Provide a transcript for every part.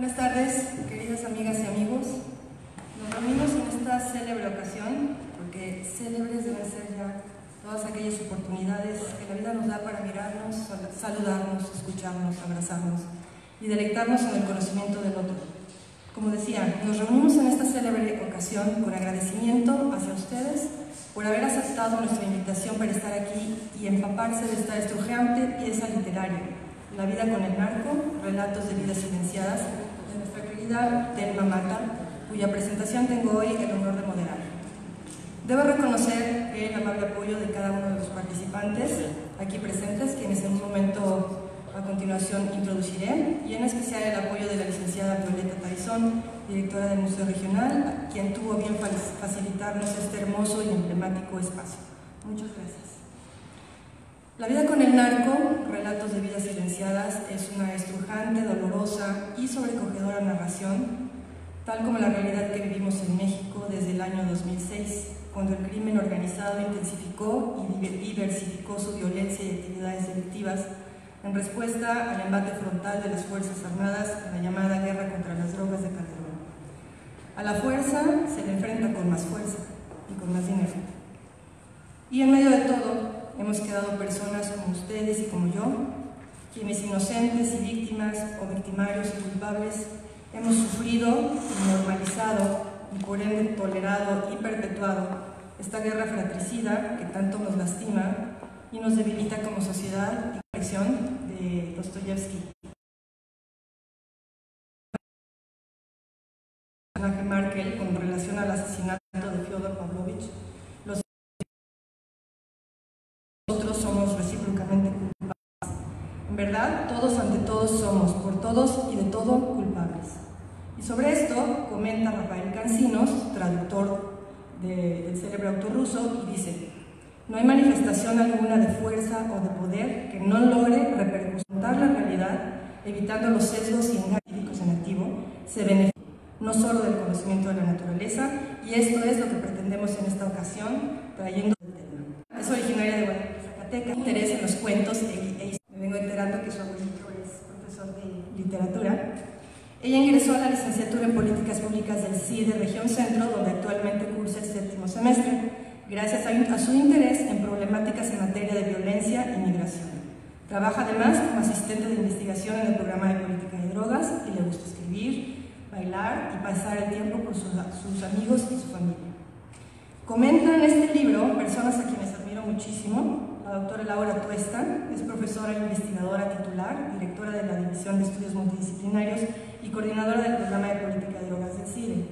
Buenas tardes, queridas amigas y amigos. Nos reunimos en esta célebre ocasión porque célebres deben ser ya todas aquellas oportunidades que la vida nos da para mirarnos, saludarnos, escucharnos, abrazarnos y deleitarnos en el conocimiento del otro. Como decía, nos reunimos en esta célebre ocasión con agradecimiento hacia ustedes por haber aceptado nuestra invitación para estar aquí y empaparse de esta estrujante pieza literaria, La vida con el narco, relatos de vidas silenciadas, de nuestra querida Telma Mata, cuya presentación tengo hoy el honor de moderar. Debo reconocer el amable apoyo de cada uno de los participantes aquí presentes, quienes en un momento a continuación introduciré, y en especial el apoyo de la licenciada Violeta Taizón, directora del Museo Regional, quien tuvo bien facilitarnos este hermoso y emblemático espacio. Muchas gracias. La vida con el narco, relatos de vidas silenciadas, es una estrujante, dolorosa y sobrecogedora narración, tal como la realidad que vivimos en México desde el año 2006, cuando el crimen organizado intensificó y diversificó su violencia y actividades delictivas en respuesta al embate frontal de las Fuerzas Armadas en la llamada guerra contra las drogas de Calderón. A la fuerza se le enfrenta con más fuerza y con más dinero. Y en medio de todo, hemos quedado personas como ustedes y como yo, quienes inocentes y víctimas o victimarios y culpables hemos sufrido y normalizado y por ende tolerado y perpetuado esta guerra fratricida que tanto nos lastima y nos debilita como sociedad. Y colección de Dostoyevsky. Merkel con relación al asesinato de Fyodor Pavlovich. Nosotros somos recíprocamente culpables. En verdad, todos ante todos somos, por todos y de todo, culpables. Y sobre esto comenta Rafael Cancinos, traductor del célebre autor ruso, y dice: no hay manifestación alguna de fuerza o de poder que no logre repercusionar la realidad, evitando los sesgos y engaños en activo, se beneficia no solo del conocimiento de la naturaleza, y esto es lo que pretendemos en esta ocasión, trayendo el tema. Es originaria de Guadalupe, Zacatecas, interés en los cuentos, me vengo enterando que su abuelito es profesor de literatura. Ella ingresó a la licenciatura en Políticas Públicas del CIDE Región Centro, donde actualmente cursa el 7º semestre, gracias a su interés en problemáticas en materia de violencia y migración. Trabaja además como asistente de investigación en el programa de política de drogas y le gusta escribir, bailar y pasar el tiempo con sus amigos y su familia. Comenta en este libro personas a quienes admiro muchísimo. La doctora Laura Tuesta es profesora e investigadora titular, directora de la División de Estudios Multidisciplinarios y coordinadora del programa de política de drogas del CIDE.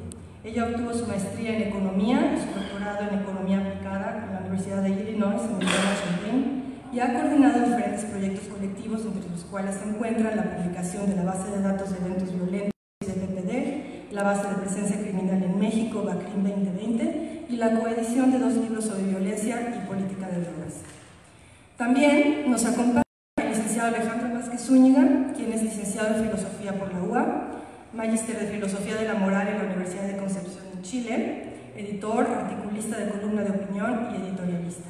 Ella obtuvo su maestría en Economía y su doctorado en Economía Aplicada en la Universidad de Illinois, en Champaign, y ha coordinado diferentes proyectos colectivos, entre los cuales se encuentran la publicación de la base de datos de eventos violentos de PPD, la base de presencia criminal en México, BACRIM 2020, y la coedición de 2 libros sobre violencia y política de drogas. También nos acompaña el licenciado Alejandro Vázquez Zúñiga, quien es licenciado en Filosofía por la UA, magíster de Filosofía de la Moral en la Universidad de Concepción en Chile, editor, articulista de columna de opinión y editorialista.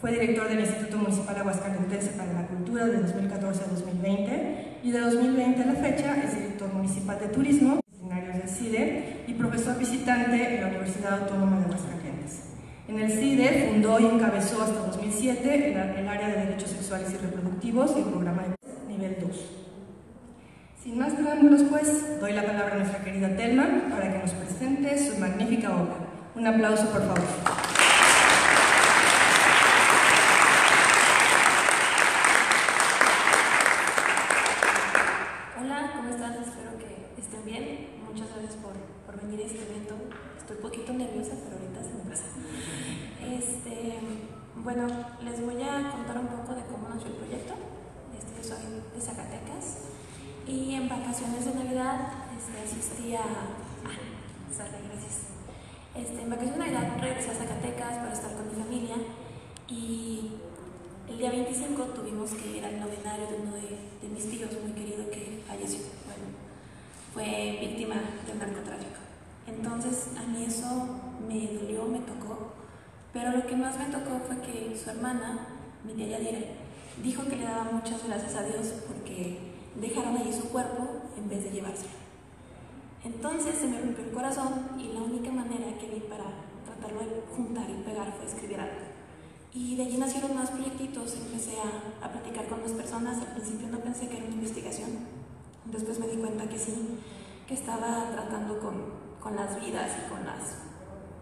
Fue director del Instituto Municipal Aguascalentense para la Cultura de 2014 a 2020 y de 2020 a la fecha es director municipal de Turismo, disciplinarios del CIDE y profesor visitante en la Universidad Autónoma de Aguascalientes. En el CIDE fundó y encabezó hasta 2007 el área de Derechos Sexuales y Reproductivos y el programa de nivel 2. Sin más preámbulos, pues, doy la palabra a nuestra querida Telma para que nos presente su magnífica obra. Un aplauso, por favor. Hola, ¿cómo están? Espero que estén bien. Muchas gracias por venir a este evento. Estoy un poquito nerviosa, pero ahorita se me pasa. Bueno, les voy a contar un poco de cómo nació el proyecto. Yo soy de Zacatecas. Y en vacaciones de Navidad asistí a... gracias. En vacaciones de Navidad regresé a Zacatecas para estar con mi familia y el día 25 tuvimos que ir al novenario de uno de mis tíos muy querido que falleció. Bueno, fue víctima del narcotráfico. Entonces a mí eso me dolió, me tocó, pero lo que más me tocó fue que su hermana, mi tía Yadira, dijo que le daba muchas gracias a Dios porque dejaron allí su cuerpo en vez de llevárselo. Entonces se me rompió el corazón y la única manera que vi para tratarlo de juntar y pegar fue escribir algo. Y de allí nacieron más proyectitos, empecé a platicar con más personas. Al principio no pensé que era una investigación, después me di cuenta que sí, que estaba tratando con las vidas y con las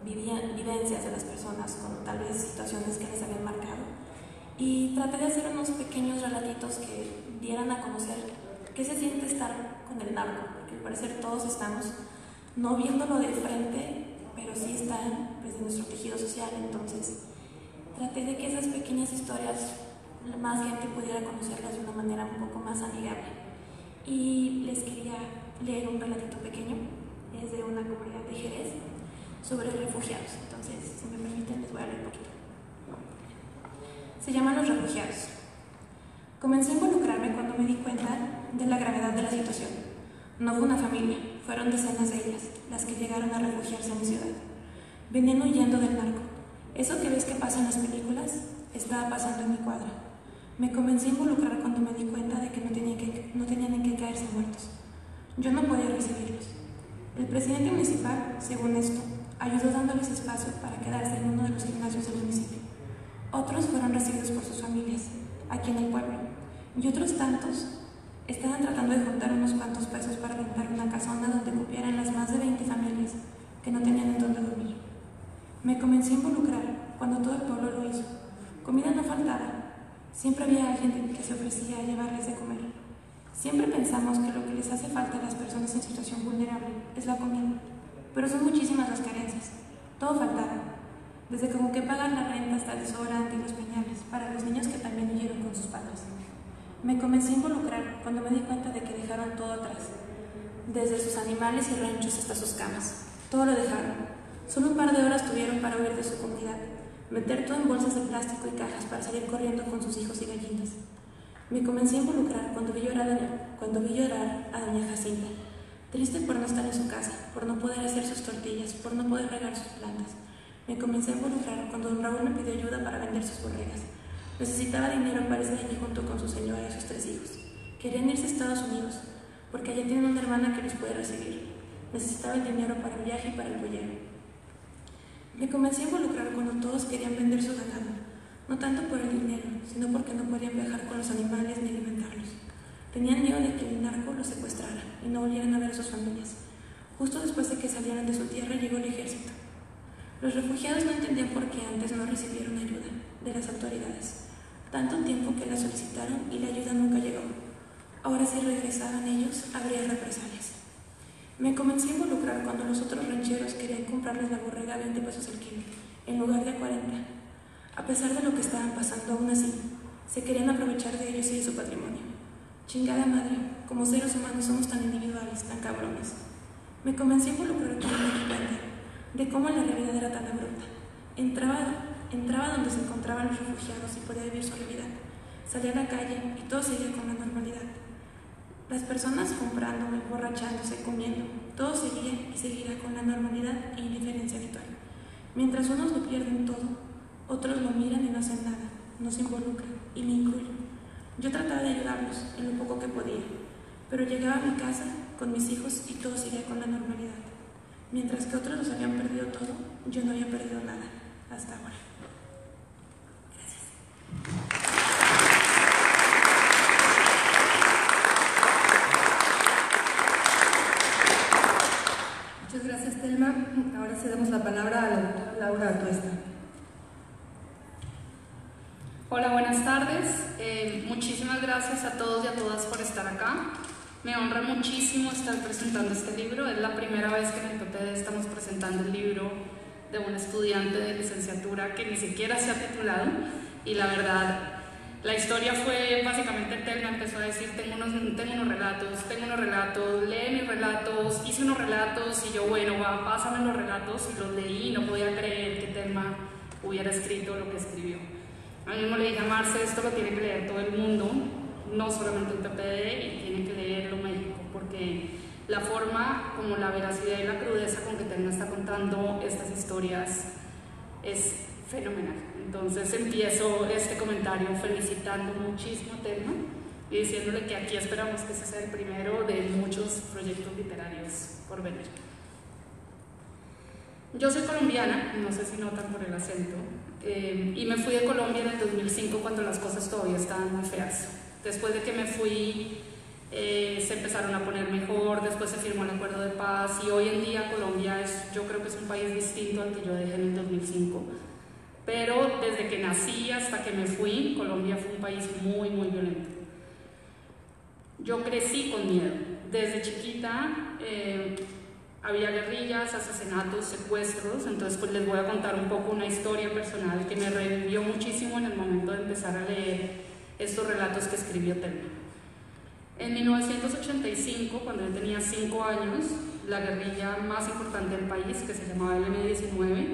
vivencias de las personas, con tal vez situaciones que les habían marcado. Y traté de hacer unos pequeños relatitos que dieran a conocer qué se siente estar con el narco, porque al parecer todos estamos, no viéndolo de frente, pero sí están pues, en nuestro tejido social. Entonces traté de que esas pequeñas historias más gente pudiera conocerlas de una manera un poco más amigable. Y les quería leer un relatito pequeño, es de una comunidad de Jerez, sobre refugiados. Entonces, si me permiten, les voy a leer un poquito. Se llama Los refugiados. Comencé a involucrarme cuando me di cuenta de la gravedad de la situación. No fue una familia, fueron decenas de ellas las que llegaron a refugiarse en mi ciudad. Venían huyendo del narco. Eso que ves que pasa en las películas, estaba pasando en mi cuadra. Me comencé a involucrar cuando me di cuenta de que no tenían en qué caerse muertos. Yo no podía recibirlos. El presidente municipal, según esto, ayudó dándoles espacio para quedarse en uno de los gimnasios del municipio. Otros fueron recibidos por sus familias, aquí en el pueblo, y otros tantos estaban tratando de juntar unos cuantos pesos para rentar una casona donde cupieran las más de 20 familias que no tenían en dónde dormir. Me comencé a involucrar cuando todo el pueblo lo hizo. Comida no faltaba. Siempre había alguien que se ofrecía a llevarles de comer. Siempre pensamos que lo que les hace falta a las personas en situación vulnerable es la comida, pero son muchísimas las carencias. Todo faltaba, desde como que pagar la renta hasta el desodorante y los pañales para los niños que también huyeron con sus padres. Me comencé a involucrar cuando me di cuenta de que dejaron todo atrás, desde sus animales y ranchos hasta sus camas. Todo lo dejaron. Solo un par de horas tuvieron para huir de su comunidad, meter todo en bolsas de plástico y cajas para salir corriendo con sus hijos y gallinas. Me comencé a involucrar cuando vi llorar a doña Jacinta, triste por no estar en su casa, por no poder hacer sus tortillas, por no poder regar sus plantas. Me comencé a involucrar cuando don Raúl me pidió ayuda para vender sus borregas. Necesitaba dinero para irse de allí junto con su señora y sus 3 hijos. Querían irse a Estados Unidos, porque allá tienen una hermana que los puede recibir. Necesitaba el dinero para el viaje y para el boyero. Me comencé a involucrar cuando todos querían vender su ganado, no tanto por el dinero, sino porque no podían viajar con los animales ni alimentarlos. Tenían miedo de que el narco los secuestrara y no volvieran a ver a sus familias. Justo después de que salieran de su tierra llegó el ejército. Los refugiados no entendían por qué antes no recibieron ayuda de las autoridades. Tanto tiempo que la solicitaron y la ayuda nunca llegó. Ahora si regresaban ellos, habría represalias. Me comencé a involucrar cuando los otros rancheros querían comprarles la borrega a 20 pesos el kilo, en lugar de a 40. A pesar de lo que estaban pasando, aún así, se querían aprovechar de ellos y de su patrimonio. Chingada madre, como seres humanos somos tan individuales, tan cabrones. Me comencé a involucrar cuando me di cuenta de cómo la realidad era tan abrupta. Entraba donde se encontraban los refugiados y podía vivir su realidad. Salía a la calle y todo seguía con la normalidad. Las personas comprando, emborrachándose, comiendo, todo seguía y seguirá con la normalidad e indiferencia habitual. Mientras unos lo pierden todo, otros lo miran y no hacen nada, no se involucran, y me incluyo. Yo trataba de ayudarlos en lo poco que podía, pero llegaba a mi casa con mis hijos y todo seguía con la normalidad. Mientras que otros los habían perdido todo, yo no había perdido nada, hasta ahora. Gracias. Muchas gracias, Telma. Ahora cedemos la palabra a la doctora Laura Atuesta. Hola, buenas tardes. Muchísimas gracias a todos y a todas por estar acá. Me honra muchísimo estar presentando este libro. Es la primera vez que en el PPD estamos presentando el libro de un estudiante de licenciatura que ni siquiera se ha titulado. Y la verdad, la historia fue básicamente, Telma empezó a decir, tengo unos relatos, lee mis relatos, hice unos relatos y yo, bueno, pásame los relatos, y los leí y no podía creer que Telma hubiera escrito lo que escribió. A mí mismo le dije a Marce, esto lo tiene que leer todo el mundo, no solamente el PPD, y tiene que leerlo México, porque la forma, como la veracidad y la crudeza con que Telma está contando estas historias es fenomenal. Entonces empiezo este comentario felicitando muchísimo a Telma y diciéndole que aquí esperamos que ese sea el primero de muchos proyectos literarios por venir. Yo soy colombiana, no sé si notan por el acento, y me fui de Colombia en el 2005 cuando las cosas todavía estaban muy feas. Después de que me fui, se empezaron a poner mejor, después se firmó el acuerdo de paz y hoy en día Colombia yo creo que es un país distinto al que yo dejé en el 2005. Pero desde que nací hasta que me fui, Colombia fue un país muy, muy violento. Yo crecí con miedo. Desde chiquita había guerrillas, asesinatos, secuestros, entonces pues les voy a contar un poco una historia personal que me revivió muchísimo en el momento de empezar a leer estos relatos que escribió Thelma. En 1985, cuando yo tenía 5 años, la guerrilla más importante del país, que se llamaba el M-19,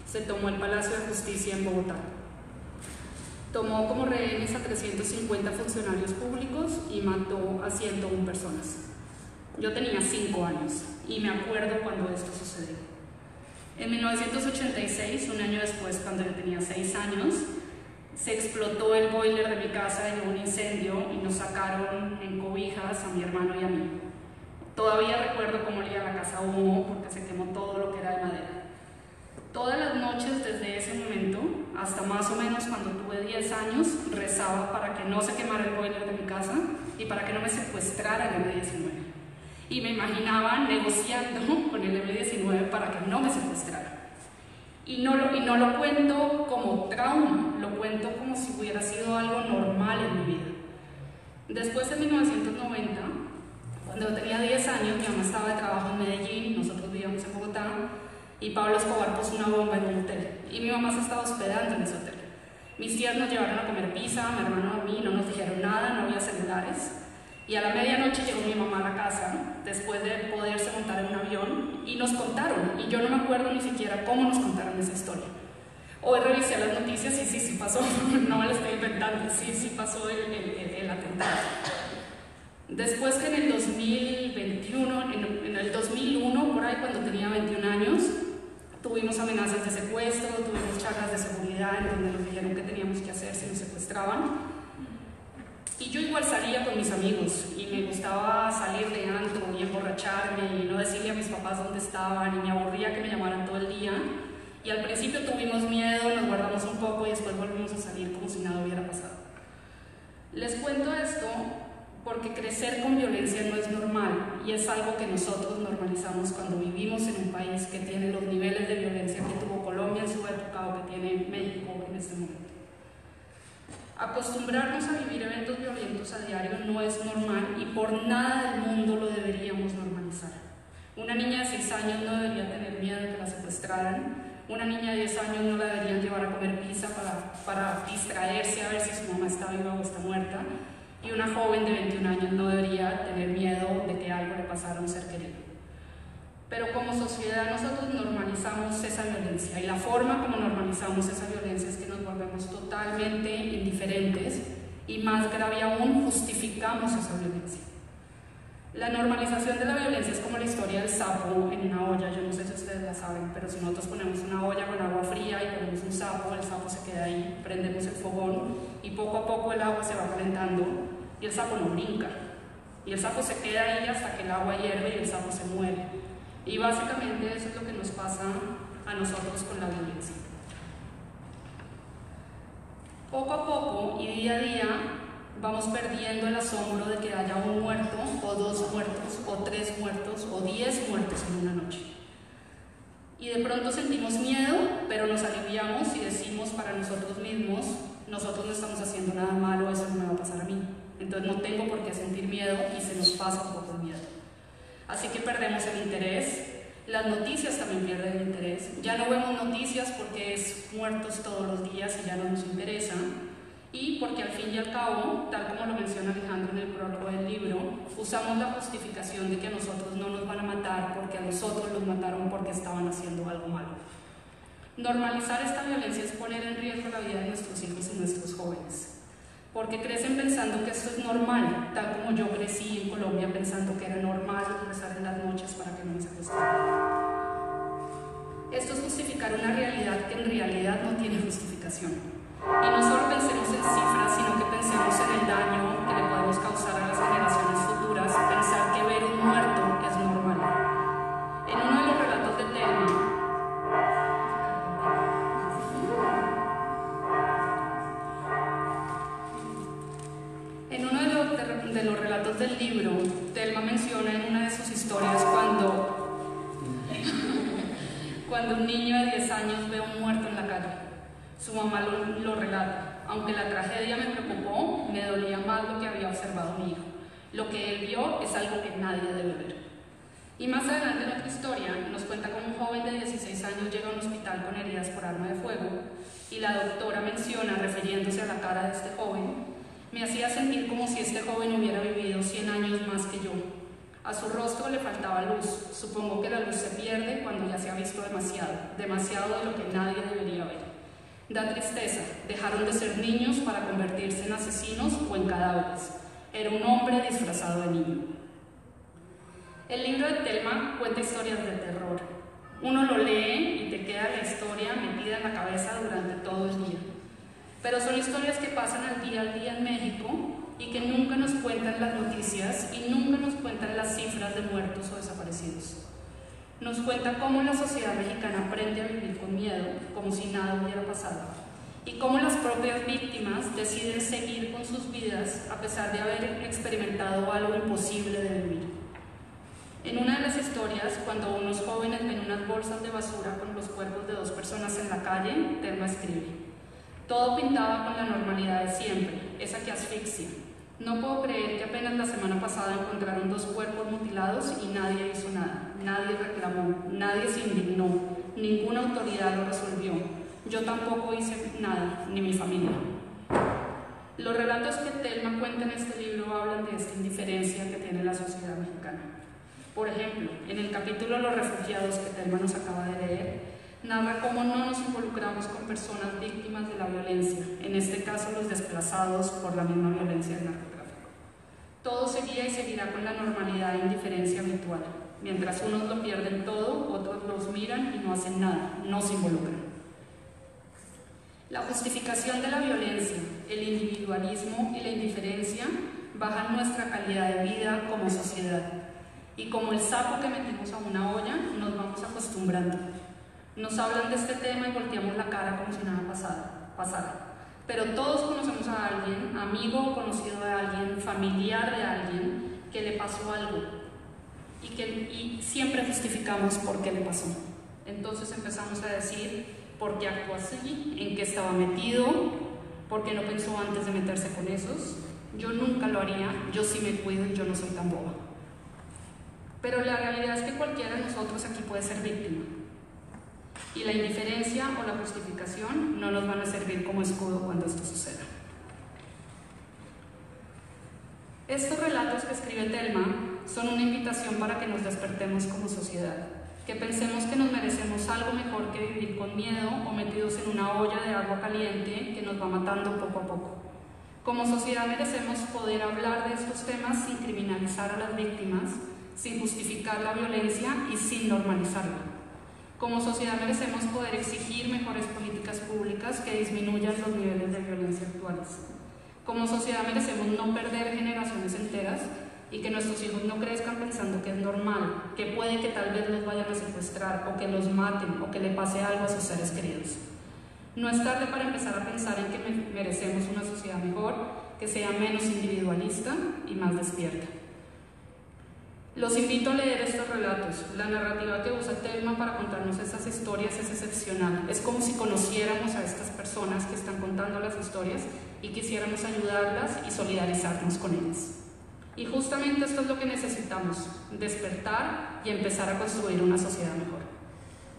se tomó el Palacio de Justicia en Bogotá. Tomó como rehenes a 350 funcionarios públicos y mató a 101 personas. Yo tenía 5 años y me acuerdo cuando esto sucedió. En 1986, un año después, cuando yo tenía 6 años, se explotó el boiler de mi casa y hubo un incendio y nos sacaron en cobijas a mi hermano y a mí. Todavía recuerdo cómo olía la casa a humo porque se quemó todo lo que era de madera. Todas las noches desde ese momento, hasta más o menos cuando tuve 10 años, rezaba para que no se quemara el boiler de mi casa y para que no me secuestrara el M-19. Y me imaginaba negociando con el M-19 para que no me secuestrara. Y no lo cuento como trauma, lo cuento como si hubiera sido algo normal en mi vida. Después de 1990, cuando yo tenía 10 años, mi mamá estaba de trabajo en Medellín, nosotros vivíamos en Bogotá, y Pablo Escobar puso una bomba en un hotel, y mi mamá se estaba hospedando en ese hotel. Mis tías nos llevaron a comer pizza, mi hermano a mí, no nos dijeron nada, no había celulares, y a la medianoche llegó mi mamá a la casa, después de poderse montar en un avión, y nos contaron, y yo no me acuerdo ni siquiera cómo nos contaron esa historia. Hoy revisé las noticias y sí pasó, no me lo estoy inventando, sí pasó el atentado. Después que en el 2021, en el 2001, por ahí cuando tenía 21 años, tuvimos amenazas de secuestro, tuvimos charlas de seguridad en donde nos dijeron qué teníamos que hacer si nos secuestraban. Y yo igual salía con mis amigos y me gustaba salir de antro y emborracharme y no decirle a mis papás dónde estaban y me aburría que me llamaran todo el día. Y al principio tuvimos miedo, nos guardamos un poco y después volvimos a salir como si nada hubiera pasado. Les cuento esto porque crecer con violencia no es normal y es algo que nosotros normalizamos cuando vivimos en un país que tiene los niveles de violencia que tuvo Colombia en su época o que tiene México en este momento. Acostumbrarnos a vivir eventos violentos a diario no es normal y por nada del mundo lo deberíamos normalizar. Una niña de 6 años no debería tener miedo de que la secuestraran. Una niña de 10 años no la deberían llevar a comer pizza para distraerse a ver si su mamá está viva o está muerta. Y una joven de 21 años no debería tener miedo de que algo le pasara a un ser querido. Pero como sociedad nosotros normalizamos esa violencia y la forma como normalizamos esa violencia es que nos volvemos totalmente indiferentes y más grave aún, justificamos esa violencia. La normalización de la violencia es como la historia del sapo en una olla, yo no sé si ustedes la saben, pero si nosotros ponemos una olla con agua fría y ponemos un sapo, el sapo se queda ahí, prendemos el fogón y poco a poco el agua se va calentando y el sapo no brinca. Y el sapo se queda ahí hasta que el agua hierve y el sapo se muere. Y básicamente eso es lo que nos pasa a nosotros con la violencia. Poco a poco y día a día vamos perdiendo el asombro de que haya un muerto, o 2 muertos, o 3 muertos, o 10 muertos en una noche. Y de pronto sentimos miedo, pero nos aliviamos y decimos para nosotros mismos, nosotros no estamos haciendo nada malo, eso no me va a pasar a mí. Entonces no tengo por qué sentir miedo y se nos pasa un poco el miedo. Así que perdemos el interés, las noticias también pierden el interés, ya no vemos noticias porque es muertos todos los días y ya no nos interesa, y porque al fin y al cabo, tal como lo menciona Alejandro en el prólogo del libro, usamos la justificación de que a nosotros no nos van a matar porque a nosotros los mataron porque estaban haciendo algo malo. Normalizar esta violencia es poner en riesgo la vida de nuestros hijos y nuestros jóvenes. Porque crecen pensando que esto es normal, tal como yo crecí en Colombia pensando que era normal rezar en las noches para que no me secuestraran. Esto es justificar una realidad que en realidad no tiene justificación. Y no solo pensemos en cifras, sino que pensemos en el daño que le podemos causar a las generaciones futuras, pensar que ver un muerto es normal. En uno de los relatos de Thelma, de los relatos del libro, Thelma menciona en una de sus historias cuando un niño de 10 años ve a un muerto en la calle. Su mamá lo relata. Aunque la tragedia me preocupó, me dolía más lo que había observado mi hijo. Lo que él vio es algo que nadie debe ver. Y más adelante en otra historia nos cuenta cómo un joven de 16 años llega a un hospital con heridas por arma de fuego y la doctora menciona, refiriéndose a la cara de este joven: me hacía sentir como si este joven hubiera vivido 100 años más que yo. A su rostro le faltaba luz. Supongo que la luz se pierde cuando ya se ha visto demasiado de lo que nadie debería ver. Da tristeza, dejaron de ser niños para convertirse en asesinos o en cadáveres. Era un hombre disfrazado de niño. El libro de Thelma cuenta historias de terror. Uno lo lee y te queda la historia metida en la cabeza durante todo el día. Pero son historias que pasan al día en México y que nunca nos cuentan las noticias y nunca nos cuentan las cifras de muertos o desaparecidos. Nos cuenta cómo la sociedad mexicana aprende a vivir con miedo, como si nada hubiera pasado, y cómo las propias víctimas deciden seguir con sus vidas a pesar de haber experimentado algo imposible de vivir. En una de las historias, cuando unos jóvenes ven unas bolsas de basura con los cuerpos de 2 personas en la calle, Thelma escribe: todo pintaba con la normalidad de siempre, esa que asfixia. No puedo creer que apenas la semana pasada encontraron 2 cuerpos mutilados y nadie hizo nada, nadie reclamó, nadie se indignó, ninguna autoridad lo resolvió. Yo tampoco hice nada, ni mi familia. Los relatos que Thelma cuenta en este libro hablan de esta indiferencia que tiene la sociedad mexicana. Por ejemplo, en el capítulo Los refugiados que Thelma nos acaba de leer, narra cómo no nos involucramos con personas víctimas de la violencia, en este caso los desplazados por la misma violencia del narcotráfico. Todo seguía y seguirá con la normalidad e indiferencia habitual. Mientras unos lo pierden todo, otros los miran y no hacen nada, no se involucran. La justificación de la violencia, el individualismo y la indiferencia bajan nuestra calidad de vida como sociedad. Y como el sapo que metemos a una olla, nos vamos acostumbrando. Nos hablan de este tema y volteamos la cara como si nada pasara. Pero todos conocemos a alguien, amigo o conocido de alguien, familiar de alguien, que le pasó algo y siempre justificamos por qué le pasó. Entonces empezamos a decir por qué actuó así, en qué estaba metido, por qué no pensó antes de meterse con esos. Yo nunca lo haría, yo sí me cuido y yo no soy tan boba. Pero la realidad es que cualquiera de nosotros aquí puede ser víctima. Y la indiferencia o la justificación no nos van a servir como escudo cuando esto suceda. Estos relatos que escribe Thelma son una invitación para que nos despertemos como sociedad, que pensemos que nos merecemos algo mejor que vivir con miedo o metidos en una olla de agua caliente que nos va matando poco a poco. Como sociedad merecemos poder hablar de estos temas sin criminalizar a las víctimas, sin justificar la violencia y sin normalizarla. Como sociedad merecemos poder exigir mejores políticas públicas que disminuyan los niveles de violencia actuales. Como sociedad merecemos no perder generaciones enteras y que nuestros hijos no crezcan pensando que es normal, que puede que tal vez los vayan a secuestrar o que los maten o que le pase algo a sus seres queridos. No es tarde para empezar a pensar en que merecemos una sociedad mejor, que sea menos individualista y más despierta. Los invito a leer estos relatos. La narrativa que usa Thelma para contarnos esas historias es excepcional. Es como si conociéramos a estas personas que están contando las historias y quisiéramos ayudarlas y solidarizarnos con ellas. Y justamente esto es lo que necesitamos, despertar y empezar a construir una sociedad mejor,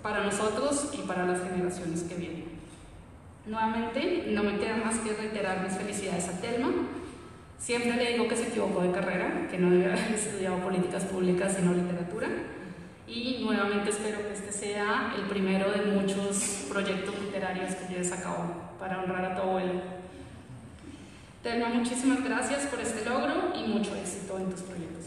para nosotros y para las generaciones que vienen. Nuevamente, no me queda más que reiterar mis felicidades a Thelma. Siempre le digo que se equivocó de carrera, que no debía haber estudiado políticas públicas sino literatura. Y nuevamente espero que este sea el primero de muchos proyectos literarios que lleves a cabo para honrar a tu abuelo. Thelma, muchísimas gracias por este logro y mucho éxito en tus proyectos.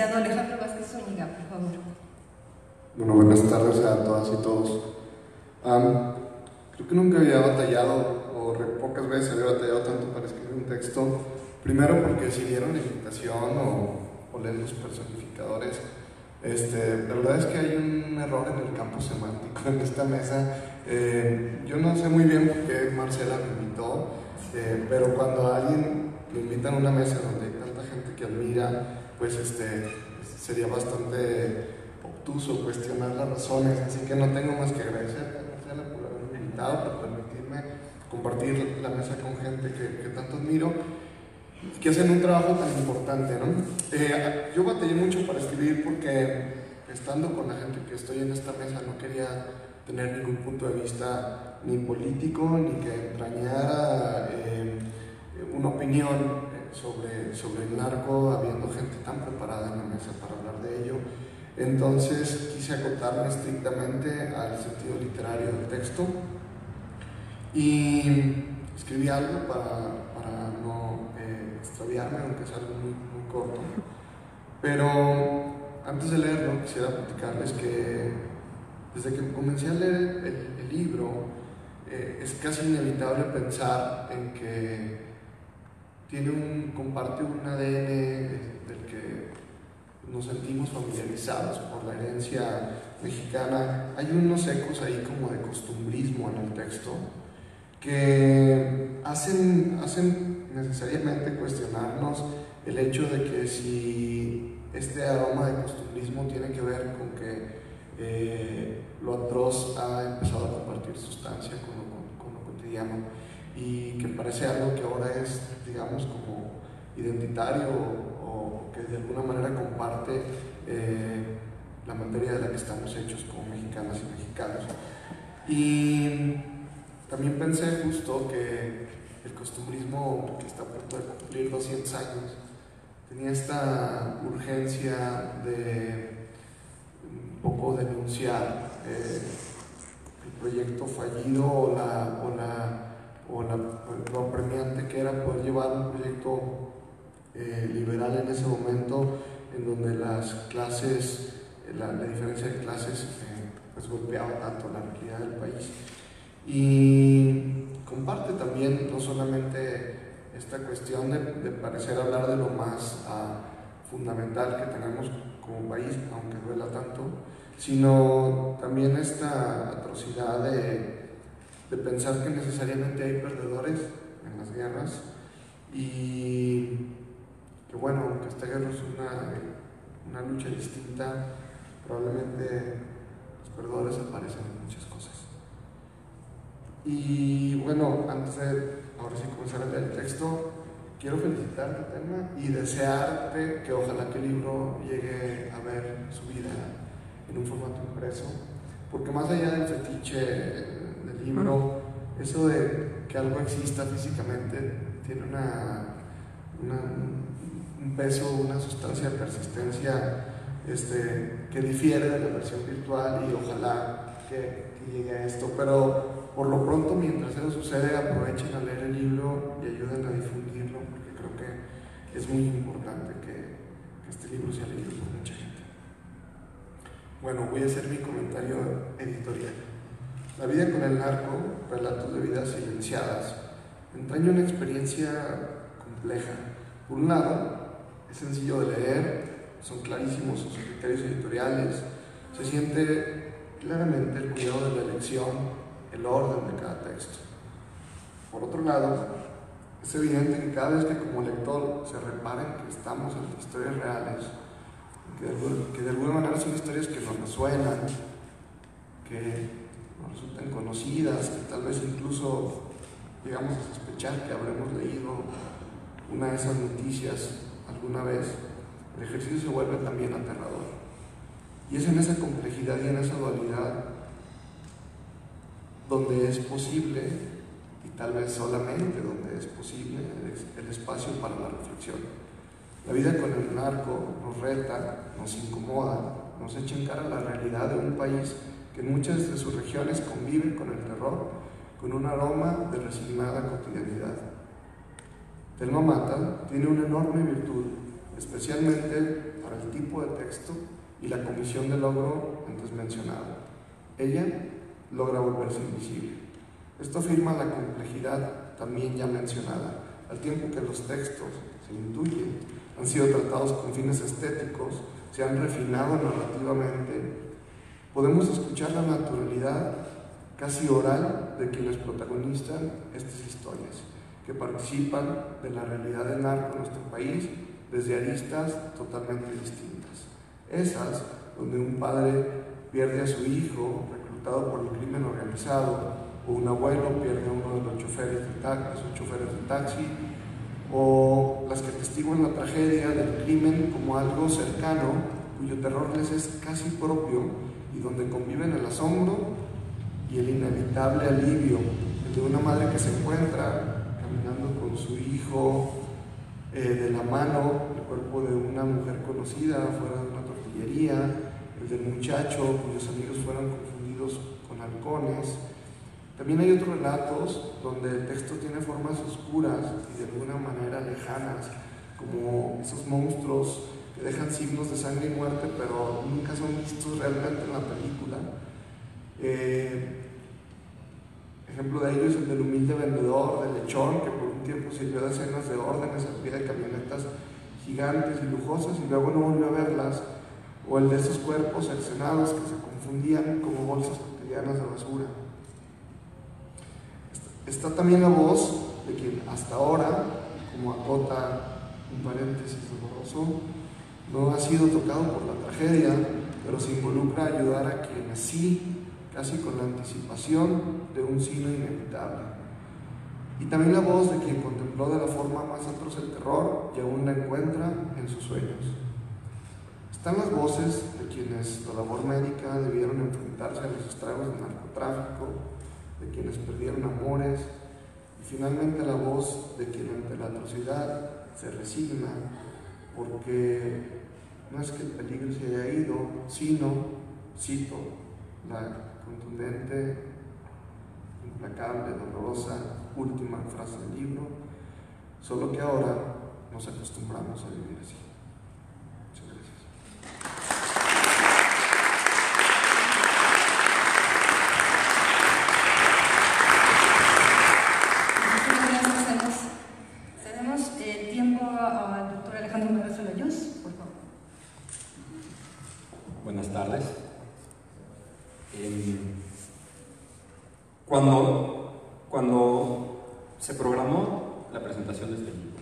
licenciado Alejandro Vázquez Zúñiga, por favor. Bueno, buenas tardes a todas y todos. Creo que nunca había batallado, o pocas veces había batallado tanto para escribir un texto. Primero porque si dieron la invitación o leen los personificadores. La verdad es que hay un error en el campo semántico en esta mesa. Yo no sé muy bien por qué Marcela me invitó, pero cuando a alguien le invitan a una mesa donde hay tanta gente que admira, pues sería bastante obtuso cuestionar las razones, así que no tengo más que agradecer a Marcela por haberme invitado, por permitirme compartir la mesa con gente que tanto admiro, que hacen un trabajo tan importante, ¿no? Yo batallé mucho para escribir porque estando con la gente que estoy en esta mesa no quería tener ningún punto de vista ni político ni que entrañara una opinión sobre el narco, habiendo gente tan preparada en la mesa para hablar de ello. Entonces quise acotarme estrictamente al sentido literario del texto y escribí algo para no extraviarme, aunque es algo muy corto. Pero antes de leerlo quisiera platicarles que desde que comencé a leer el libro es casi inevitable pensar en que comparte un ADN del que nos sentimos familiarizados por la herencia mexicana. Hay unos ecos ahí como de costumbrismo en el texto que hacen necesariamente cuestionarnos el hecho de que si este aroma de costumbrismo tiene que ver con que lo atroz ha empezado a compartir sustancia con lo cotidiano y que parece algo que ahora es, digamos, como identitario o que de alguna manera comparte la materia de la que estamos hechos como mexicanas y mexicanos. Y también pensé justo que el costumbrismo, que está a punto de cumplir 200 años, tenía esta urgencia de un poco denunciar el proyecto fallido o lo apremiante que era poder llevar un proyecto liberal en ese momento, en donde las clases, la diferencia de clases pues golpeaba tanto la realidad del país. Y comparte también no solamente esta cuestión de parecer hablar de lo más fundamental que tenemos como país, aunque duela tanto, sino también esta atrocidad de pensar que necesariamente hay perdedores en las guerras y que bueno, aunque esta guerra es una lucha distinta, probablemente los perdedores aparecen en muchas cosas. Y bueno, antes de ahora sí comenzar a leer el texto, quiero felicitarte, Telma, y desearte que ojalá que el libro llegue a ver su vida en un formato impreso, porque más allá del fetiche del libro, eso de que algo exista físicamente tiene un peso, una sustancia de persistencia que difiere de la versión virtual, y ojalá que llegue a esto. Pero por lo pronto, mientras eso sucede, aprovechen a leer el libro y ayuden a difundirlo, porque creo que es muy importante que este libro sea leído por mucha gente. Bueno, voy a hacer mi comentario editorial. La vida con el narco, relatos de vidas silenciadas, entraña una experiencia compleja. Por un lado, es sencillo de leer, son clarísimos sus criterios editoriales, se siente claramente el cuidado de la elección, el orden de cada texto. Por otro lado, es evidente que cada vez que como lector se repara en que estamos ante historias reales, que de alguna manera son historias que nos resuenan, que nos resultan conocidas, que tal vez incluso llegamos a sospechar que habremos leído una de esas noticias alguna vez, el ejercicio se vuelve también aterrador. Y es en esa complejidad y en esa dualidad donde es posible, y tal vez solamente donde es posible, el espacio para la reflexión. La vida con el narco nos reta, nos incomoda, nos echa en cara la realidad de un país que en muchas de sus regiones convive con el terror, con un aroma de resignada cotidianidad. Telma Mata tiene una enorme virtud, especialmente para el tipo de texto y la comisión de logro antes mencionado. Ella logra volverse invisible. Esto afirma la complejidad también ya mencionada, al tiempo que los textos, se intuye, han sido tratados con fines estéticos, se han refinado narrativamente. Podemos escuchar la naturalidad casi oral de quienes protagonizan estas historias, que participan de la realidad del narco en nuestro país desde aristas totalmente distintas. Esas donde un padre pierde a su hijo reclutado por el crimen organizado, o un abuelo pierde a uno de los choferes de taxi, o las que atestiguan la tragedia del crimen como algo cercano, cuyo terror les es casi propio, y donde conviven el asombro y el inevitable alivio de una madre que se encuentra caminando con su hijo de la mano, el cuerpo de una mujer conocida fuera de una tortillería, el del muchacho cuyos amigos fueron confundidos con halcones. También hay otros relatos donde el texto tiene formas oscuras y de alguna manera lejanas, como esos monstruos que dejan signos de sangre y muerte, pero nunca son vistos realmente en la película. Ejemplo de ello es el del humilde vendedor de lechón, que por un tiempo sirvió de escenas de órdenes al pie de camionetas gigantes y lujosas y luego no volvió a verlas, o el de esos cuerpos cercenados que se confundían como bolsas cotidianas de basura. Está también la voz de quien hasta ahora, como acota un paréntesis doloroso, no ha sido tocado por la tragedia, pero se involucra a ayudar a quienes sí, casi con la anticipación de un sino inevitable. Y también la voz de quien contempló de la forma más atroz el terror y aún la encuentra en sus sueños. Están las voces de quienes la labor médica debieron enfrentarse a los estragos del narcotráfico, de quienes perdieron amores, y finalmente la voz de quien ante la atrocidad se resigna, porque no es que el peligro se haya ido, sino, cito la contundente, implacable, dolorosa última frase del libro, solo que ahora nos acostumbramos a vivir así. Muchas gracias. Buenas tardes. Cuando se programó la presentación de este libro,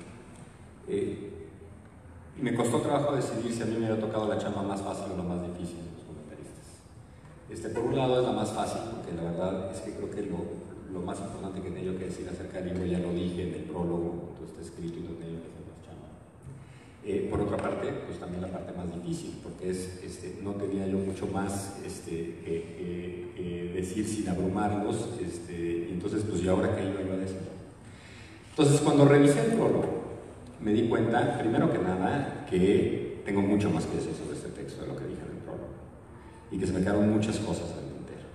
me costó trabajo decidir si a mí me había tocado la chamba más fácil o la más difícil de los comentaristas. Por un lado es la más fácil, porque la verdad es que creo que lo más importante que tenía yo que decir acerca del libro ya lo dije en el prólogo, entonces está escrito y no tenía que hacer más chamba. Por otra parte, pues también la parte más difícil, porque no tenía yo mucho más que decir sin abrumarlos, y entonces pues ¿y ahora qué iba yo a decir? Entonces cuando revisé el prólogo me di cuenta, primero que nada, que tengo mucho más que decir sobre este texto de lo que dije en el prólogo, y que se me quedaron muchas cosas al tintero,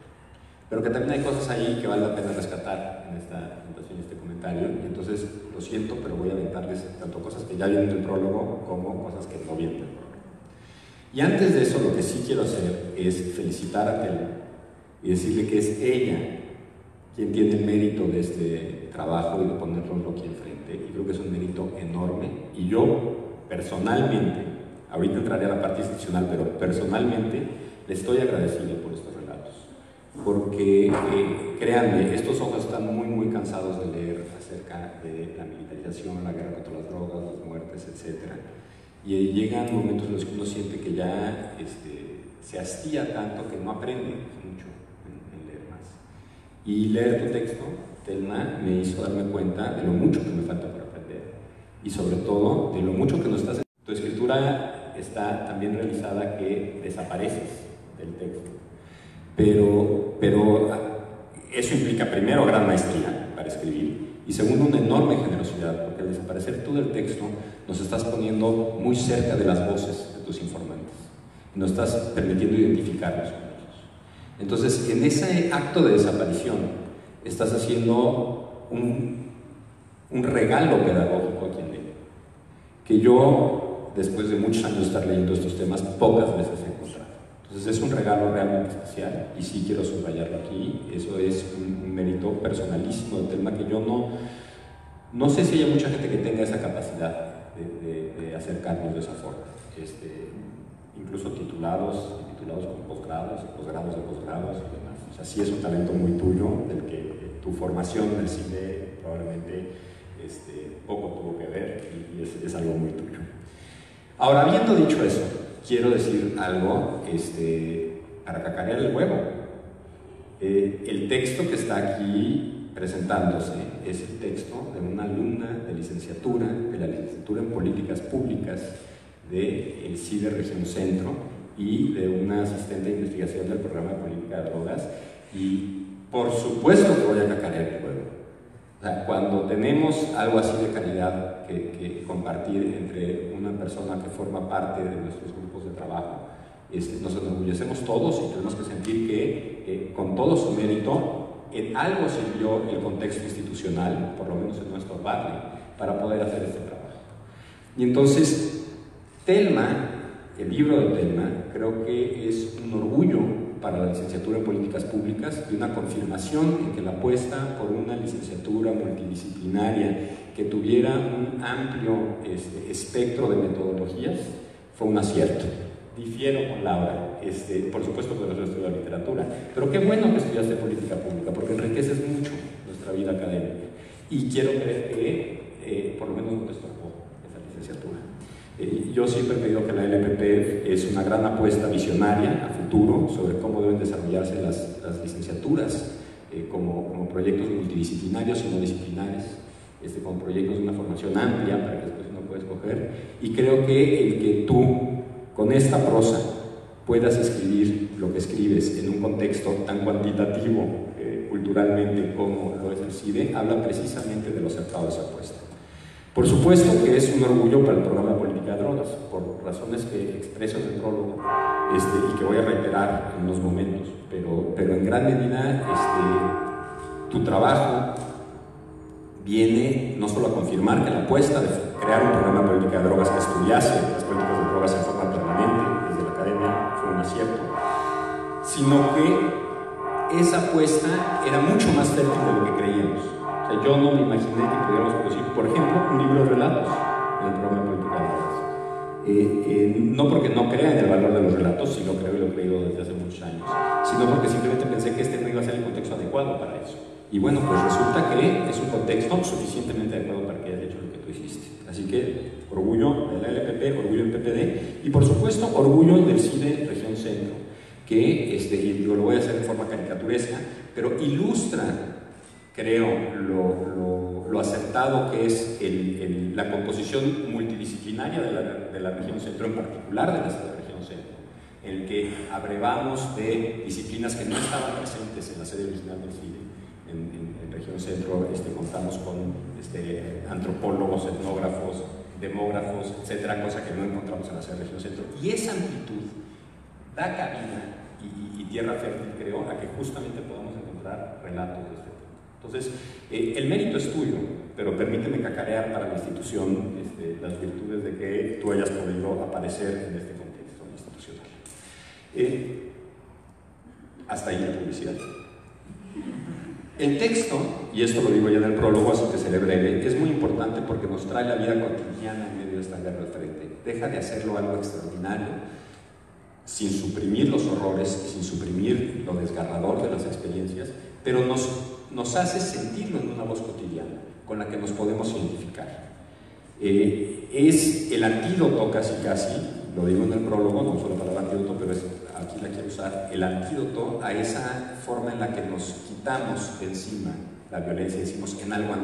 pero que también hay cosas ahí que vale la pena rescatar en este comentario, y entonces lo siento, pero voy a aventarles tanto cosas que ya vienen del prólogo como cosas que no vienen del prólogo. Y antes de eso, lo que sí quiero hacer es felicitar a Telma y decirle que es ella quien tiene el mérito de este trabajo y de ponerlo aquí enfrente, y creo que es un mérito enorme, y yo personalmente, ahorita entraré a la parte institucional, pero personalmente le estoy agradecido por estos relatos, porque créanme, estos ojos están muy cansados de leer acerca de la militarización, la guerra contra las drogas, las muertes, etc. Y llegan momentos en los que uno siente que ya se hastía tanto que no aprende mucho en leer más. Y leer tu texto, Telma, me hizo darme cuenta de lo mucho que me falta por aprender, y sobre todo de lo mucho que no estás. Tu escritura está también realizada que desapareces del texto, pero eso implica primero gran maestría para escribir, y segundo una enorme generosidad, porque al desaparecer tú del texto nos estás poniendo muy cerca de las voces de tus informantes, y nos estás permitiendo identificarnos con ellos. Entonces, en ese acto de desaparición estás haciendo un regalo pedagógico a quien lee, que yo después de muchos años de estar leyendo estos temas, pocas veces he encontrado. Entonces es un regalo realmente especial y sí quiero subrayarlo aquí. Eso es un mérito personalísimo del tema que yo no sé si hay mucha gente que tenga esa capacidad de acercarnos de esa forma. Incluso titulados con posgrados de posgrados y demás. O sea, sí es un talento muy tuyo, del que tu formación en el cine probablemente poco tuvo que ver y es algo muy tuyo. Ahora, habiendo dicho eso, quiero decir algo para cacarear el huevo. El texto que está aquí presentándose es el texto de una alumna de la licenciatura en Políticas Públicas del CIDE Región Centro y de una asistente de investigación del programa de política de drogas, y por supuesto que voy a cacarear el huevo. O sea, cuando tenemos algo así de calidad que compartir entre una persona que forma parte de nuestros grupos de trabajo, nos enorgullecemos todos y tenemos que sentir que con todo su mérito en algo sirvió el contexto institucional, por lo menos en nuestro barrio, para poder hacer este trabajo. Y entonces, Telma, el libro de Telma, creo que es un orgullo para la licenciatura en Políticas Públicas y una confirmación en que la apuesta por una licenciatura multidisciplinaria que tuviera un amplio espectro de metodologías fue un acierto. Difiero con Laura, por supuesto que no estudiado literatura, pero qué bueno que estudiaste política pública, porque enriqueces mucho nuestra vida académica. Y quiero creer que por lo menos no te estorbó esa licenciatura. Yo siempre he creído que la LPP es una gran apuesta visionaria a futuro sobre cómo deben desarrollarse las licenciaturas como proyectos multidisciplinarios y no disciplinares, como proyectos de una formación amplia para que después uno pueda escoger. Y creo que el que tú, con esta prosa, puedas escribir lo que escribes en un contexto tan cuantitativo culturalmente como lo es el CIDE, habla precisamente de lo acertado de esa apuesta. Por supuesto que es un orgullo para el programa de política de drogas, por razones que expreso en el prólogo y que voy a reiterar en unos momentos, pero en gran medida tu trabajo viene no solo a confirmar que la apuesta de crear un programa de política de drogas que estudiase las políticas de drogas en forma permanente desde la academia fue un acierto, sino que esa apuesta era mucho más fértil de lo que creíamos. O sea, yo no me imaginé que pudiéramos producir, por ejemplo, un libro de relatos en el programa de política de drogas. No porque no crea en el valor de los relatos, sí lo creo y lo he creído desde hace muchos años, sino porque simplemente pensé que no iba a ser el contexto adecuado para eso. Y bueno, pues resulta que es un contexto suficientemente adecuado para que hayas hecho lo que tú hiciste. Así que, orgullo de la LPP, orgullo del PPD, y por supuesto, orgullo del CIDE Región Centro, que, y yo lo voy a hacer de forma caricaturesca, pero ilustra, creo, lo acertado que es la composición multidisciplinaria de la Región Centro, en particular de la Región Centro, en el que abrevamos de disciplinas que no estaban presentes en la sede original del CIDE. En Región Centro contamos con antropólogos, etnógrafos, demógrafos, etcétera, cosa que no encontramos en la sede de Región Centro. Y esa amplitud da cabida y tierra fértil, creo, a que justamente podamos encontrar relatos de este tipo. Entonces, el mérito es tuyo, pero permíteme cacarear para la institución las virtudes de que tú hayas podido aparecer en este contexto institucional. Hasta ahí la publicidad. El texto, y esto lo digo ya en el prólogo, así que seré breve, es muy importante porque nos trae la vida cotidiana en medio de esta guerra al frente. Deja de hacerlo algo extraordinario, sin suprimir los horrores, sin suprimir lo desgarrador de las experiencias, pero nos hace sentirlo en una voz cotidiana, con la que nos podemos identificar. Es el antídoto casi, lo digo en el prólogo, no solo para el antídoto, pero aquí la quiero usar, el antídoto a esa forma en la que nos quitamos de encima la violencia y decimos que en algo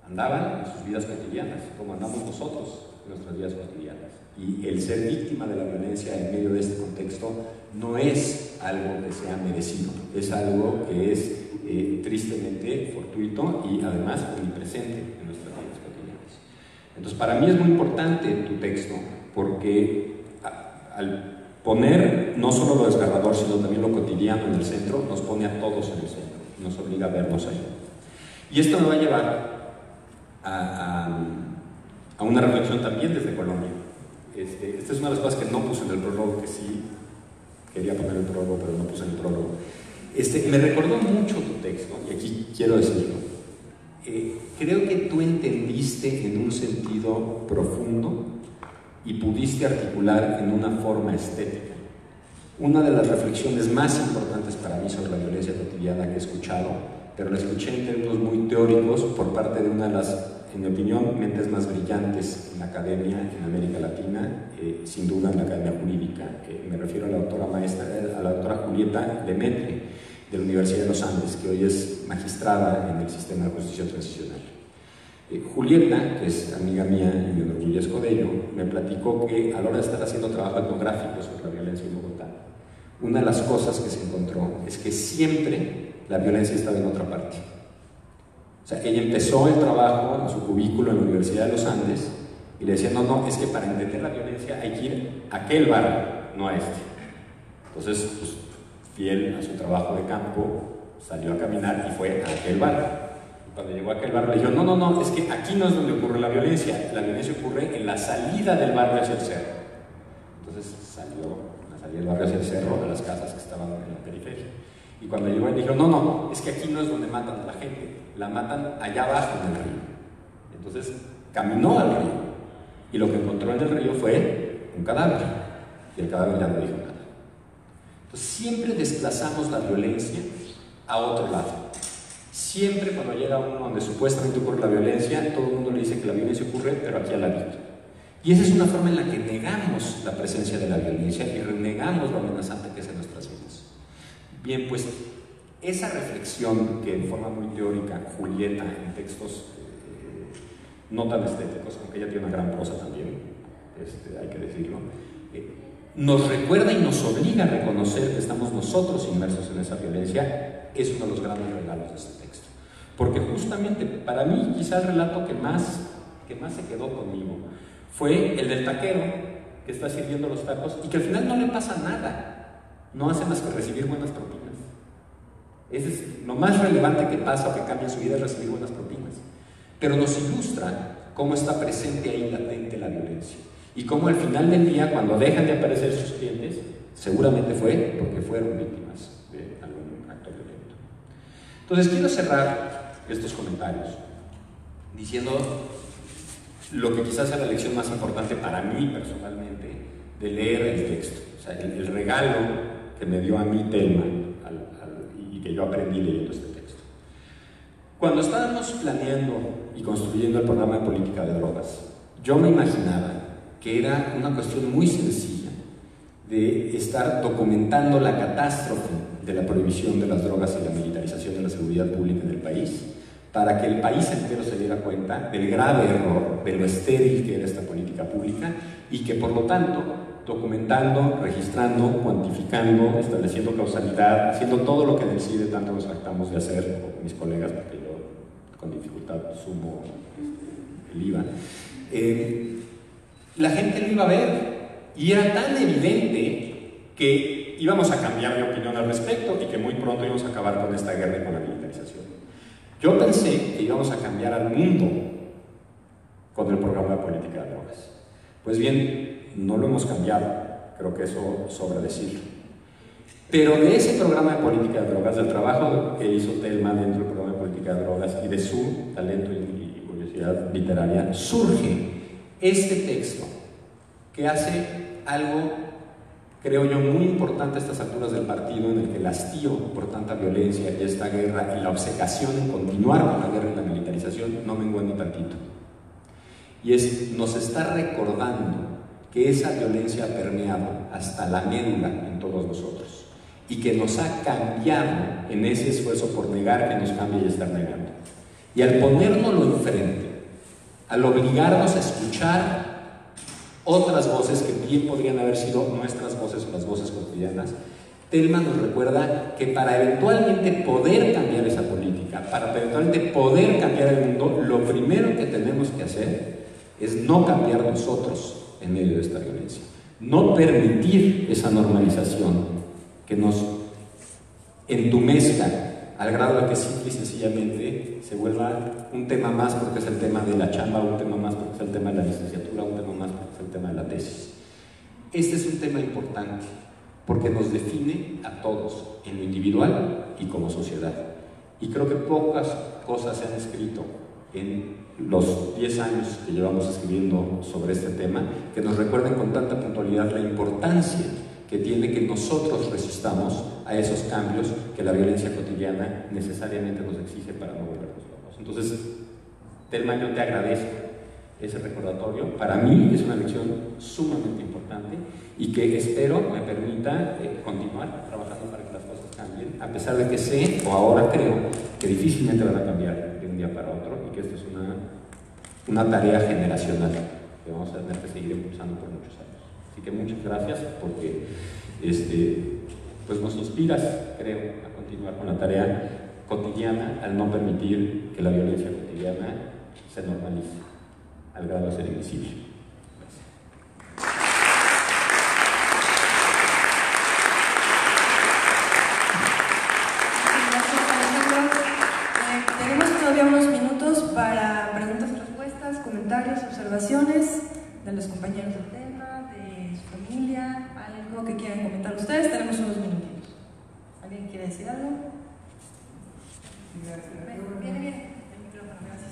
andaban en sus vidas cotidianas, como andamos nosotros en nuestras vidas cotidianas. Y el ser víctima de la violencia en medio de este contexto no es algo que sea merecido, es algo que es tristemente fortuito y además omnipresente en nuestras vidas cotidianas. Entonces, para mí es muy importante tu texto porque al poner no solo lo desgarrador, sino también lo cotidiano en el centro, nos pone a todos en el centro, nos obliga a vernos ahí. Y esto me va a llevar a una reflexión también desde Colombia. Esta es una de las cosas que no puse en el prólogo, que sí quería poner el prólogo, pero no puse en el prólogo. Me recordó mucho tu texto, y aquí quiero decirlo. Creo que tú entendiste en un sentido profundo y pudiste articular en una forma estética una de las reflexiones más importantes para mí sobre la violencia cotidiana que he escuchado, pero la escuché en términos muy teóricos por parte de una de las, en mi opinión, mentes más brillantes en la academia en América Latina, sin duda en la academia jurídica. Me refiero a la doctora Julieta Lemaitre, de la Universidad de los Andes, que hoy es magistrada en el sistema de justicia transicional. Julieta, que es amiga mía y me enorgullezco de ello, me platicó que a la hora de estar haciendo trabajo etnográfico sobre la violencia en Bogotá, una de las cosas que se encontró es que siempre la violencia estaba en otra parte. O sea, ella empezó el trabajo en su cubículo en la Universidad de los Andes y le decía, no, es que para entender la violencia hay que ir a aquel barrio, no a este. Entonces, pues, fiel a su trabajo de campo, salió a caminar y fue a aquel barrio. Y cuando llegó a aquel barrio le dijo, no, es que aquí no es donde ocurre la violencia ocurre en la salida del barrio hacia el cerro. Entonces salió del barrio hacia el cerro, de las casas que estaban en la periferia. Y cuando llegó él dijo, no, es que aquí no es donde matan a la gente, la matan allá abajo en el río. Entonces caminó al río y lo que encontró en el río fue un cadáver, y el cadáver ya no dijo nada. Entonces siempre desplazamos la violencia a otro lado. Siempre cuando llega uno donde supuestamente ocurre la violencia, todo el mundo le dice que la violencia ocurre, pero aquí al ladito. Y esa es una forma en la que negamos la presencia de la violencia y renegamos lo amenazante que es en nuestras vidas. Bien, pues esa reflexión que en forma muy teórica Julieta en textos no tan estéticos, aunque ella tiene una gran prosa también, hay que decirlo, nos recuerda y nos obliga a reconocer que estamos nosotros inmersos en esa violencia, es uno de los grandes regalos de este texto. Porque justamente para mí quizá el relato que más se quedó conmigo fue el del taquero que está sirviendo los tacos y que al final no le pasa nada, no hace más que recibir buenas propinas. Es lo más relevante que pasa o que cambia en su vida, es recibir buenas propinas. Pero nos ilustra cómo está presente ahí latente la violencia y cómo al final del día, cuando dejan de aparecer sus clientes, seguramente fue porque fueron víctimas de algún acto violento. Entonces quiero cerrar estos comentarios diciendo lo que quizás sea la lección más importante para mí personalmente de leer el texto, o sea, el regalo que me dio a mí Thelma y que yo aprendí leyendo este texto. Cuando estábamos planeando y construyendo el programa de política de drogas, yo me imaginaba que era una cuestión muy sencilla de estar documentando la catástrofe de la prohibición de las drogas y la militarización de la seguridad pública en el país, para que el país entero se diera cuenta del grave error, de lo estéril que era esta política pública y que por lo tanto, documentando, registrando, cuantificando, estableciendo causalidad, haciendo todo lo que en el CIDE tanto nos tratamos de hacer, con mis colegas, porque yo con dificultad sumo el IVA, la gente lo iba a ver y era tan evidente que íbamos a cambiar de opinión al respecto y que muy pronto íbamos a acabar con esta guerra y con la militarización. Yo pensé que íbamos a cambiar al mundo con el programa de política de drogas. Pues bien, no lo hemos cambiado, creo que eso sobra decirlo. Pero de ese programa de política de drogas, del trabajo que hizo Thelma dentro del programa de política de drogas y de su talento y curiosidad literaria, surge este texto que hace algo, creo yo, muy importante a estas alturas del partido, en el que el hastío por tanta violencia y esta guerra y la obcecación en continuar con la guerra y la militarización no menguan ni tantito. Y nos está recordando que esa violencia ha permeado hasta la médula en todos nosotros y que nos ha cambiado en ese esfuerzo por negar que nos cambie y estar negando. Y al ponérnoslo enfrente, al obligarnos a escuchar otras voces que bien podrían haber sido nuestras voces o las voces cotidianas, Thelma nos recuerda que para eventualmente poder cambiar esa política, para eventualmente poder cambiar el mundo, lo primero que tenemos que hacer es no cambiar nosotros en medio de esta violencia, no permitir esa normalización que nos entumezca al grado de que simple y sencillamente se vuelva un tema más porque es el tema de la chamba, un tema más porque es el tema de la licenciatura, un tema más porque es el tema de la tesis. Este es un tema importante porque nos define a todos en lo individual y como sociedad. Y creo que pocas cosas se han escrito en los 10 años que llevamos escribiendo sobre este tema que nos recuerden con tanta puntualidad la importancia que tiene que nosotros resistamos a esos cambios que la violencia cotidiana necesariamente nos exige para no volvernos locos. Entonces, Thelma, yo te agradezco ese recordatorio. Para mí es una lección sumamente importante y que espero me permita continuar trabajando para que las cosas cambien, a pesar de que sé, o ahora creo, que difícilmente van a cambiar de un día para otro y que esto es una tarea generacional que vamos a tener que seguir impulsando por muchos años. Así que muchas gracias porque pues nos inspiras, creo, a continuar con la tarea cotidiana al no permitir que la violencia cotidiana se normalice al grado de ser invisible. Tenemos todavía unos minutos para preguntas y respuestas, comentarios, observaciones de los compañeros del tema, de su familia, algo que quieran comentar ustedes. Tenemos unos minutitos. ¿Alguien quiere decir algo? Viene bien. El micrófono, gracias.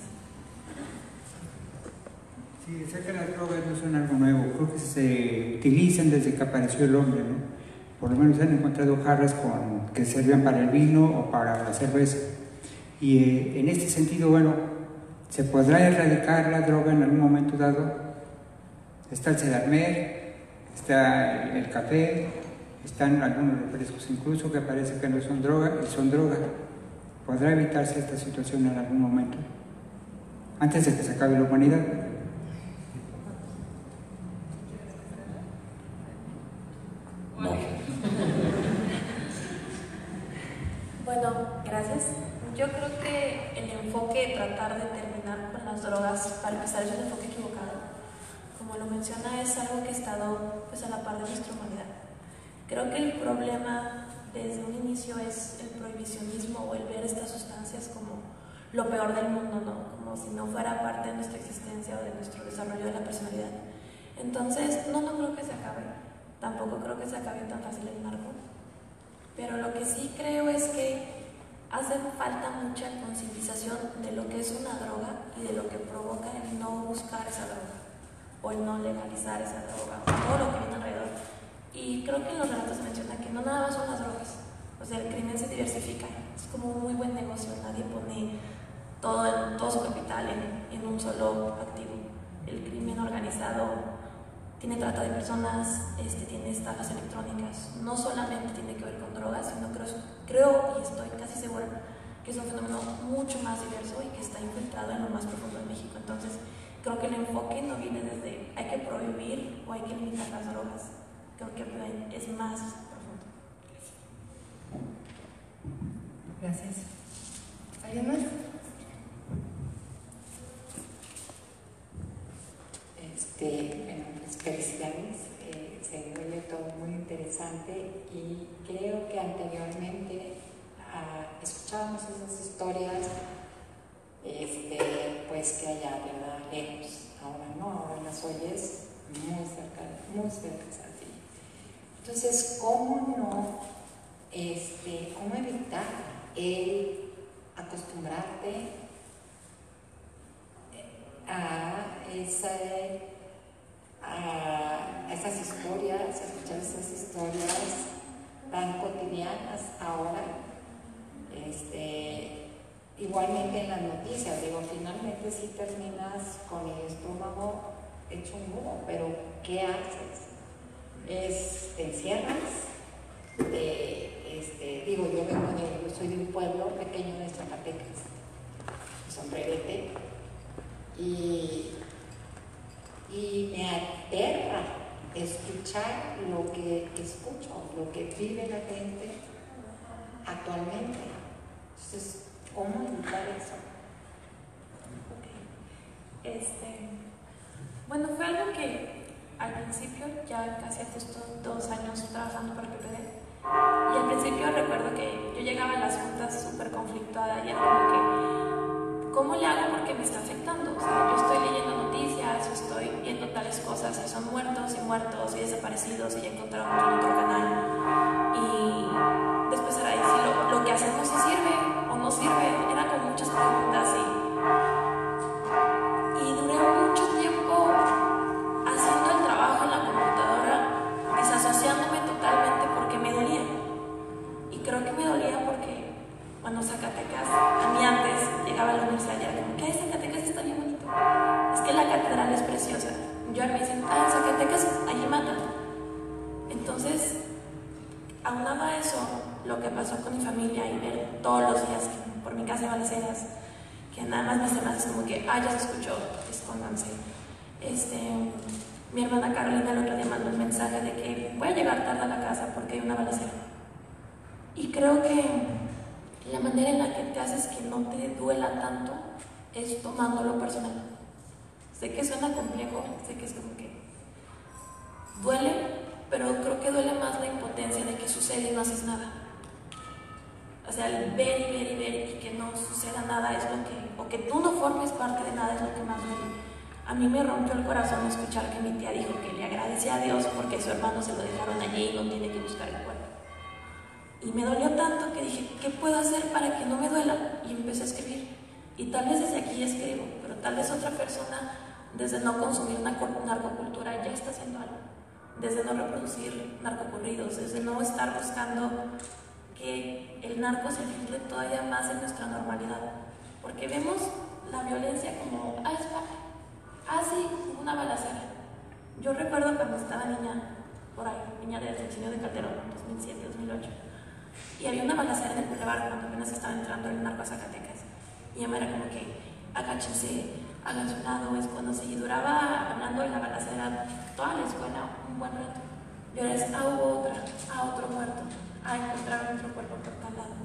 Sí, sé que las drogas no son algo nuevo, creo que se utilizan desde que apareció el hombre, ¿no? Por lo menos han encontrado jarras que servían para el vino o para la cerveza. Y en este sentido, bueno, ¿se podrá erradicar la droga en algún momento dado? Está el Sedarmer, está el café, están algunos refrescos incluso que parece que no son droga y son droga. ¿Podrá evitarse esta situación en algún momento? Antes de que se acabe la humanidad. No. Bueno, gracias. Yo creo que el enfoque de tratar de terminar con las drogas, para empezar, es un enfoque equivocado. Como lo menciona, es algo que ha estado pues, a la par de nuestra humanidad. Creo que el problema desde un inicio es el prohibicionismo o el ver estas sustancias como lo peor del mundo, ¿no? Como si no fuera parte de nuestra existencia o de nuestro desarrollo de la personalidad. Entonces, no creo que se acabe. Tampoco creo que se acabe tan fácil el narco. Pero lo que sí creo es que hace falta mucha concientización de lo que es una droga y de lo que provoca el no buscar esa droga o el no legalizar esa droga o todo lo que viene alrededor. Y creo que en los relatos se menciona que no nada más son las drogas, o sea, el crimen se diversifica, es como un muy buen negocio, nadie pone todo su capital en un solo activo. El crimen organizado tiene trata de personas, tiene estafas electrónicas, no solamente tiene que ver con drogas, sino creo y estoy casi segura que es un fenómeno mucho más diverso y que está infiltrado en lo más profundo de México. Entonces, creo que el enfoque no viene desde hay que prohibir o hay que limitar las drogas, creo que es más profundo. Gracias. ¿Alguien más? Bueno, pues felicidades, se vuelve todo muy interesante y creo que anteriormente escuchábamos esas historias pues que allá, ¿verdad? Lejos, ahora no, ahora las oyes muy cerca a ti. Entonces, ¿cómo no, cómo evitar el acostumbrarte a esas historias, a escuchar esas historias tan cotidianas ahora? Igualmente en las noticias, finalmente sí terminas con el estómago hecho un nudo, pero ¿qué haces? Te encierras, yo soy de un pueblo pequeño de Zacatecas, Sombrerete, y me aterra escuchar lo que escucho, lo que vive la gente actualmente. Entonces, ¿cómo evitar eso? Bueno, fue algo que al principio, ya casi justo 2 años trabajando para el PPD, Y al principio recuerdo que yo llegaba a las juntas súper conflictuada y era como que, ¿cómo le hago? Porque me está afectando. O sea, yo estoy leyendo noticias, estoy viendo tales cosas y son muertos y desaparecidos y ya encontraron en otro canal. Y después era decir, lo que hacemos si sirve o no sirve. Era con muchas preguntas y duré mucho tiempo haciendo el trabajo en la computadora, desasociándome totalmente porque me dolía. Y creo que me dolía porque cuando Zacatecas, a mí antes llegaba a la universidad y era como que Zacatecas está bien bonito. Es que la catedral es preciosa. Yo me dicen, en Zacatecas allí matan. Entonces, aunado a eso, lo que pasó con mi familia y ver todos los días que por mi casa hay balaceras, que nada más mis hermanas como que, ya se escuchó, escóndanse. Mi hermana Carolina el otro día mandó un mensaje de que voy a llegar tarde a la casa porque hay una balacera. Y creo que la manera en la que te haces que no te duela tanto es tomándolo personal. Sé que suena complejo, sé que es como que duele, pero creo que duele más la impotencia de que sucede y no haces nada. O sea, el ver y ver y ver y que no suceda nada es lo que, o que tú no formes parte de nada es lo que más duele. A mí me rompió el corazón escuchar que mi tía dijo que le agradecía a Dios porque su hermano se lo dejaron allí y no tiene que buscar el cuerpo. Y me dolió tanto que dije, ¿qué puedo hacer para que no me duela? Y empecé a escribir. Y tal vez desde aquí escribo, pero tal vez otra persona, desde no consumir una narcocultura, ya está haciendo algo. Desde no reproducir narcocorridos, desde no estar buscando que el narco se filtre todavía más en nuestra normalidad. Porque vemos la violencia como, es padre. Sí, una balacera. Yo recuerdo cuando estaba niña, por ahí, niña del Sexenio de Calderón, 2007, 2008, y había una balacera en el Boulevard cuando apenas estaba entrando el narco a Zacatecas. Y ella era como que, agáchense, hagan su lado, escóndanse. Y duraba hablando de la balacera toda la escuela un buen rato. Yo era, hubo otra, otro muerto, encontraron otro cuerpo por tal lado.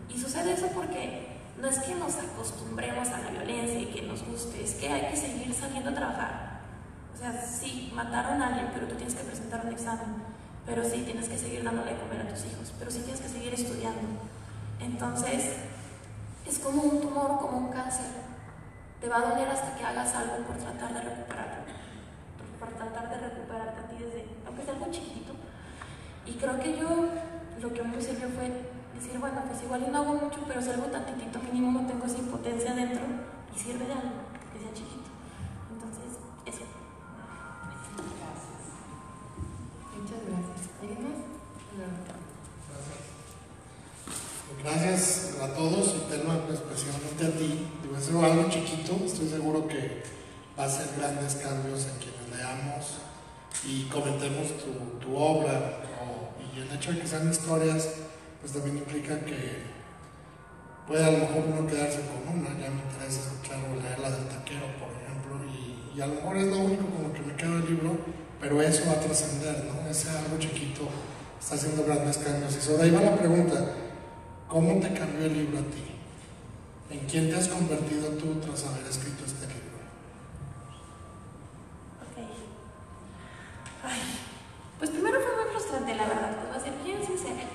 Y sucede eso porque no es que nos acostumbremos a la violencia y que nos guste, es que hay que seguir saliendo a trabajar. O sea, sí, mataron a alguien, pero tú tienes que presentar un examen. Pero sí, tienes que seguir dándole de comer a tus hijos, pero sí tienes que seguir estudiando. Entonces, es como un tumor, como un cáncer. Te va a doler hasta que hagas algo por tratar de recuperarlo. Por tratar de recuperarte a ti desde, aunque sea algo chiquito. Y creo que lo que me sirvió fue decir, bueno, pues igual no hago mucho, pero si algo tantitito mínimo no tengo esa impotencia dentro y sirve de algo, que sea chiquito. Entonces, eso. Gracias. Muchas gracias. ¿Alguien más? Gracias a todos y Telma, especialmente a ti. Digo, es algo chiquito, estoy seguro que va a hacer grandes cambios en quienes leamos y comentemos tu obra. Y el hecho de que sean historias, pues también implica que puede a lo mejor uno quedarse con una. Ya me interesa escuchar o leer la del taquero, por ejemplo, y a lo mejor es lo único como que me queda del libro, pero eso va a trascender, ¿no? Ese algo chiquito está haciendo grandes cambios. Y sobre ahí va la pregunta, ¿cómo te cambió el libro a ti? ¿En quién te has convertido tú tras haber escrito este libro? Pues primero fue muy frustrante, la verdad, les voy a ser bien sincera,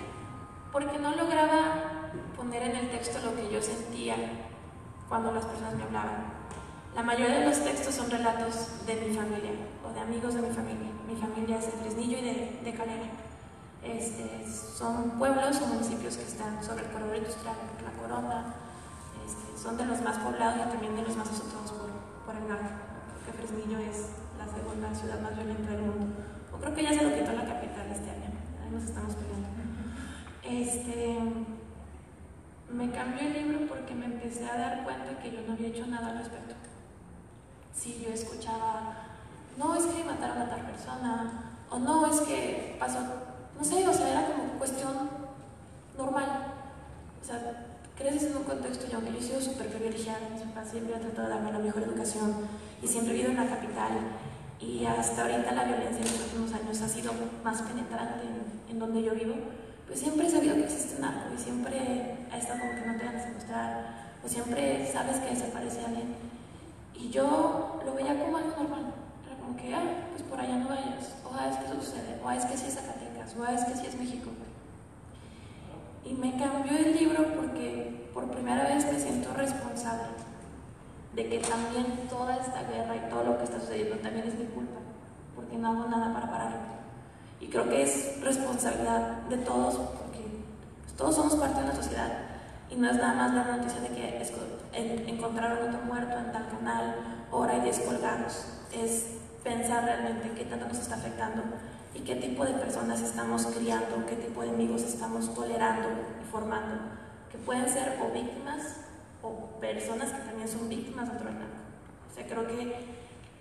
porque no lograba poner en el texto lo que yo sentía cuando las personas me hablaban. La mayoría de los textos son relatos de mi familia o de amigos de mi familia. Mi familia es de Fresnillo y de Calera. Son pueblos o municipios que están sobre el corredor industrial, La Corona. Son de los más poblados y también de los más azotados por el narco. Creo que Fresnillo es la segunda ciudad más violenta del mundo. O creo que ya se lo quitó la capital este año. Ahí nos estamos peleando. Me cambió el libro porque me empecé a dar cuenta que yo no había hecho nada al respecto. Sí, yo escuchaba, no, es que mataron a tal persona, o no, es que pasó, no sé, o sea, era como cuestión normal. O sea, creces en un contexto, y aunque yo he sido súper privilegiada, mis papás siempre han tratado de darme la mejor educación y siempre he vivido en la capital, y hasta ahorita la violencia en los últimos años ha sido más penetrante en donde yo vivo, pues siempre he sabido que existe un narco y siempre ha estado como que no te van a secuestrar, o siempre sabes que desaparece alguien. Y yo lo veía como algo normal. Era como que, pues por allá no vayas, o es que eso sucede, o es que sí es Zacatecas, o es que sí es México. Y me cambió el libro porque por primera vez me siento responsable de que también toda esta guerra y todo lo que está sucediendo también es mi culpa, porque no hago nada para pararlo. Y creo que es responsabilidad de todos, porque pues, todos somos parte de una sociedad y no es nada más la noticia de que encontraron otro muerto en tal canal, ahora hay 10 colgados. Es pensar realmente qué tanto nos está afectando y qué tipo de personas estamos criando, qué tipo de amigos estamos tolerando y formando, que pueden ser o víctimas o personas que también son víctimas dentro del narco. O sea, creo que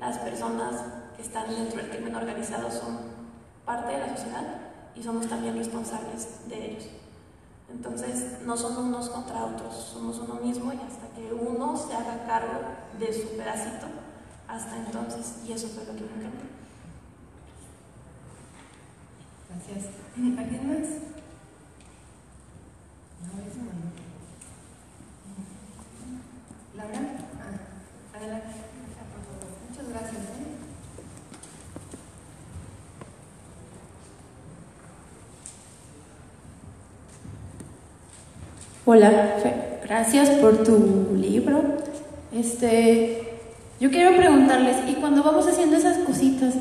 las personas que están dentro del crimen organizado son parte de la sociedad y somos también responsables de ellos. Entonces, no son unos contra otros, somos uno mismo y hasta que uno se haga cargo de su pedacito, hasta entonces, y eso fue lo que me encantó. Gracias. ¿Alguien más? No, eso no. ¿Laura? Adelante. Muchas gracias. Hola, gracias por tu libro. Yo quiero preguntarles, y cuando vamos haciendo esas cositas